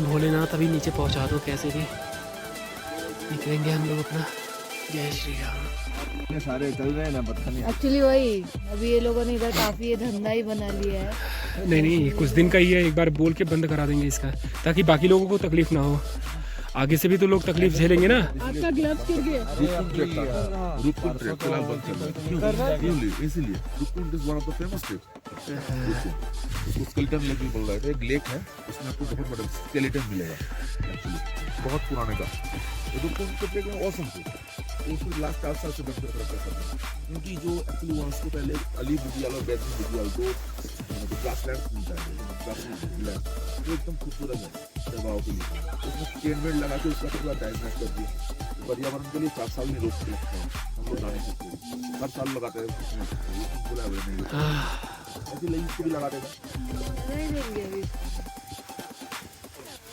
भोलेनाथ अभी नीचे पहुँचा दो कैसे भी, निकलेंगे हम लोग अपना। जय श्री राम। सारे चल रहे हैं ना, पता नहीं। एक्चुअली वही अभी ये लोगों ने इधर काफी ये धंधा ही बना लिया है। नहीं कुछ दिन का ही है, एक बार बोल के बंद करा देंगे इसका, ताकि बाकी लोगों को तकलीफ ना हो। आगे से भी तो लोग तकलीफ झेलेंगे ना। आपका ग्लव्स गिर गया। रूपकुंड ट्रेक फिलहाल बंद करना है। क्यों? इसीलिए Roopkund is one of the famous trek. उसको स्केलेटन लेक भी बोल रहा है, एक लेक है उसमें आपको बहुत बड़ा स्केलेटन मिलेगा एक्चुअली, बहुत पुराने का। रूपकुंड का ट्रेक है ऑसम ट्रेक, उसको लास्ट 4 साल से बंद कर रखा है, क्योंकि जो एक्चुअली वहाँ से पहले अली बुदियाल और बैतूल बुदियाल दो ग्रासलैंड मिलता है, ग्रासलैंड वो एकदम खूबसूरत है दवाओं के लिए। उसमें चेन बेल्ट लगा के उसका पूरा डायग्नोस कर दिया। पर्यावरण के लिए 4 साल में रोक लगता है, हम लोग जाने सकते हैं, हर साल लगाते हैं। बोला हुआ नहीं ऐसी लगी इसको भी लगा देगा। नहीं देंगे अभी।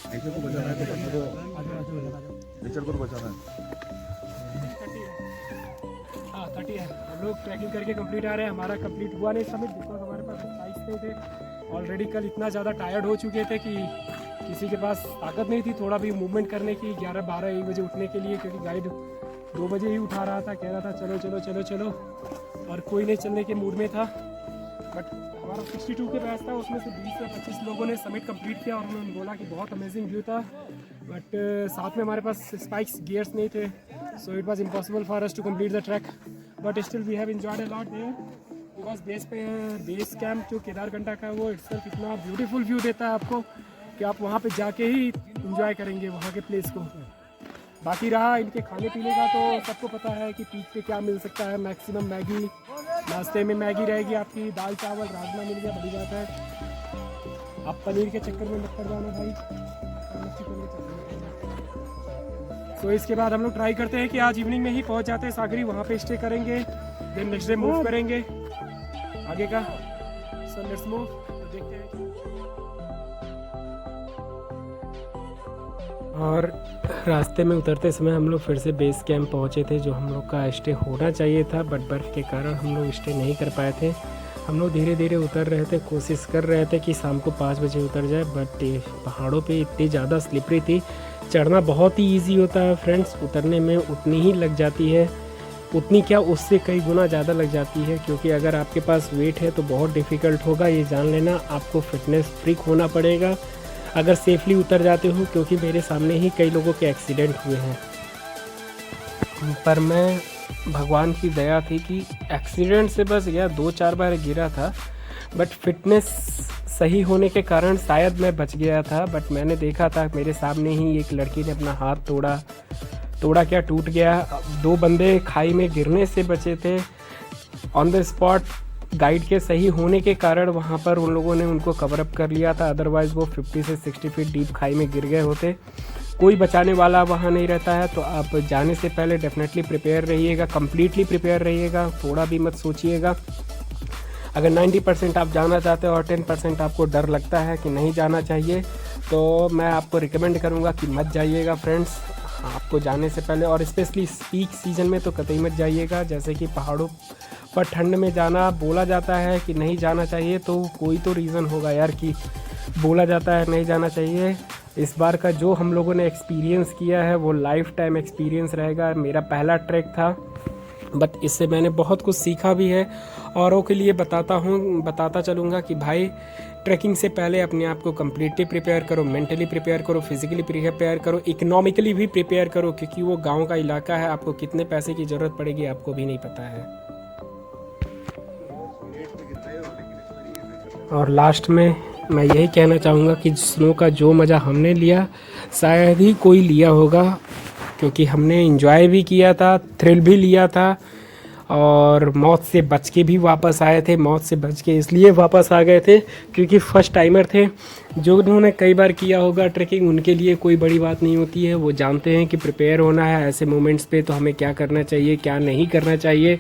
नेचर को बचाना है तो नेचर को बचाना है। हाँ 30 है। हम लोग ट्रैकिंग करके कंप्लीट आ रहे हैं। हमारा कंप्लीट हुआ नहीं समिट, बिकॉज हमारे पास बाइक्स नहीं थे। ऑलरेडी कल इतना ज़्यादा टायर्ड हो चुके थे कि किसी के पास ताकत नहीं थी थोड़ा भी मूवमेंट करने की, 11, 12, 1 बजे उठने के लिए, क्योंकि गाइड 2 बजे ही उठा रहा था, कह रहा था चलो चलो चलो चलो, और कोई नहीं चलने के मूड में था। बट हमारा 62 के बैच था, उसमें से 20 से 25 लोगों ने समिट कंप्लीट किया और उन्होंने बोला कि बहुत अमेजिंग व्यू था। बट साथ में हमारे पास स्पाइक्स गियर्स नहीं थे, so it was impossible for us to complete the track, but still we have enjoyed a lot there because base camp जो केदारकंठा का है वो इट्सेल्फ इतना ब्यूटीफुल व्यू देता है आपको कि आप वहाँ पे जाके ही इंजॉय करेंगे वहाँ के प्लेस को। बाकी रहा इनके खाने पीने का, तो सबको पता है कि पीक पे क्या मिल सकता है। मैक्सिमम मैगी, नाश्ते में मैगी रहेगी आपकी, दाल चावल राजमा मिल गया, बड़ी बात है। आप पनीर के चक्कर में मत पड़ जाना भाई। तो इसके बाद हम लोग ट्राई करते हैं कि आज इवनिंग में ही पहुंच जाते हैं सागरी, वहाँ पे स्टे करेंगे, देन नेक्स्ट डे मूव करेंगे आगे का। सो लेट्स मूव, देखते हैं। और रास्ते में उतरते समय हम लोग फिर से बेस कैंप पहुंचे थे, जो हम लोग का स्टे होना चाहिए था, बट बर्फ़ के कारण हम लोग स्टे नहीं कर पाए थे। हम लोग धीरे धीरे उतर रहे थे, कोशिश कर रहे थे कि शाम को 5 बजे उतर जाए, बट पहाड़ों पे इतनी ज़्यादा स्लिपरी थी। चढ़ना बहुत ही ईजी होता है फ्रेंड्स, उतरने में उतनी ही लग जाती है, उतनी क्या उससे कई गुना ज़्यादा लग जाती है, क्योंकि अगर आपके पास वेट है तो बहुत डिफ़िकल्ट होगा। ये जान लेना, आपको फिटनेस फ्रीक होना पड़ेगा अगर सेफली उतर जाते हो, क्योंकि मेरे सामने ही कई लोगों के एक्सीडेंट हुए हैं। पर मैं भगवान की दया थी कि एक्सीडेंट से बस गया, 2-4 बार गिरा था, बट फिटनेस सही होने के कारण शायद मैं बच गया था। बट मैंने देखा था मेरे सामने ही एक लड़की ने अपना हाथ तोड़ा क्या टूट गया। 2 बंदे खाई में गिरने से बचे थे। ऑन द स्पॉट गाइड के सही होने के कारण वहाँ पर उन लोगों ने उनको कवर अप कर लिया था, अदरवाइज़ वो 50 से 60 फीट डीप खाई में गिर गए होते। कोई बचाने वाला वहाँ नहीं रहता है, तो आप जाने से पहले डेफिनेटली प्रिपेयर रहिएगा, कम्प्लीटली प्रिपेयर रहिएगा, थोड़ा भी मत सोचिएगा। अगर 90% आप जाना चाहते हो और 10% आपको डर लगता है कि नहीं जाना चाहिए, तो मैं आपको रिकमेंड करूँगा कि मत जाइएगा फ्रेंड्स, आपको जाने से पहले। और स्पेशली पीक सीज़न में तो कतई मत जाइएगा। जैसे कि पहाड़ों पर ठंड में जाना बोला जाता है कि नहीं जाना चाहिए, तो कोई तो रीज़न होगा यार कि बोला जाता है नहीं जाना चाहिए। इस बार का जो हम लोगों ने एक्सपीरियंस किया है वो लाइफ टाइम एक्सपीरियंस रहेगा। मेरा पहला ट्रैक था, बट इससे मैंने बहुत कुछ सीखा भी है। औरों के लिए बताता चलूँगा कि भाई ट्रैकिंग से पहले अपने आप को कम्प्लीटली प्रिपेयर करो, मेंटली प्रिपेयर करो, फिजिकली प्रिपेयर करो, इकोनॉमिकली भी प्रिपेयर करो, क्योंकि वो गांव का इलाका है, आपको कितने पैसे की ज़रूरत पड़ेगी आपको भी नहीं पता है। और लास्ट में मैं यही कहना चाहूँगा कि स्नो का जो मज़ा हमने लिया शायद ही कोई लिया होगा, क्योंकि हमने एंजॉय भी किया था, थ्रिल भी लिया था, और मौत से बच के भी वापस आए थे। मौत से बच के इसलिए वापस आ गए थे क्योंकि फर्स्ट टाइमर थे। जो उन्होंने कई बार किया होगा ट्रैकिंग, उनके लिए कोई बड़ी बात नहीं होती है। वो जानते हैं कि प्रिपेयर होना है ऐसे मोमेंट्स पे, तो हमें क्या करना चाहिए क्या नहीं करना चाहिए।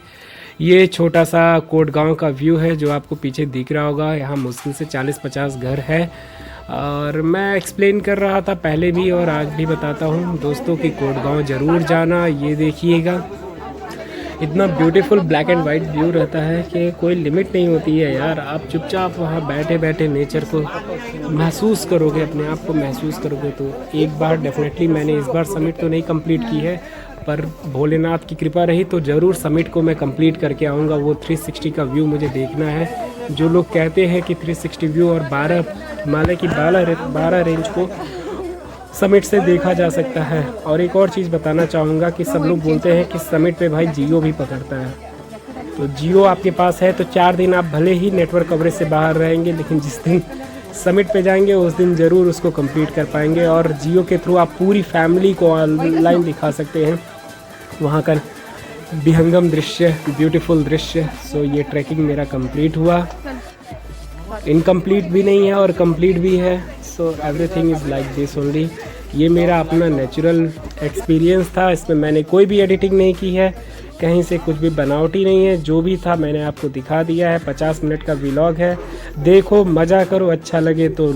ये छोटा सा कोट गाँव का व्यू है जो आपको पीछे दिख रहा होगा। यहाँ मुश्किल से 40-50 घर है, और मैं एक्सप्लेन कर रहा था पहले भी और आज भी बताता हूँ दोस्तों कि कोट गाँव ज़रूर जाना। ये देखिएगा, इतना beautiful black and white view रहता है कि कोई लिमिट नहीं होती है यार। आप चुपचाप वहाँ बैठे बैठे नेचर को महसूस करोगे, अपने आप को महसूस करोगे। तो एक बार डेफिनेटली, मैंने इस बार समिट तो नहीं कंप्लीट की है, पर भोलेनाथ की कृपा रही तो ज़रूर समिट को मैं कंप्लीट करके आऊँगा। वो 360 का व्यू मुझे देखना है। जो लोग कहते हैं कि 360 व्यू और 12 हिमालय की 12 रेंज को समिट से देखा जा सकता है। और एक और चीज़ बताना चाहूँगा कि सब लोग बोलते हैं कि समिट पे भाई जियो भी पकड़ता है, तो जियो आपके पास है तो 4 दिन आप भले ही नेटवर्क कवरेज से बाहर रहेंगे, लेकिन जिस दिन समिट पे जाएंगे उस दिन ज़रूर उसको कंप्लीट कर पाएंगे। और जियो के थ्रू आप पूरी फैमिली को ऑनलाइन दिखा सकते हैं वहाँ का विहंगम दृश्य, ब्यूटीफुल दृश्य। सो ये ट्रैकिंग मेरा कंप्लीट हुआ, इनकम्प्लीट भी नहीं है और कंप्लीट भी है। So everything is like this only. ये मेरा अपना नेचुरल एक्सपीरियंस था, इसमें मैंने कोई भी एडिटिंग नहीं की है, कहीं से कुछ भी बनावटी नहीं है। जो भी था मैंने आपको दिखा दिया है। 50 मिनट का व्लॉग है, देखो मज़ा करो, अच्छा लगे तो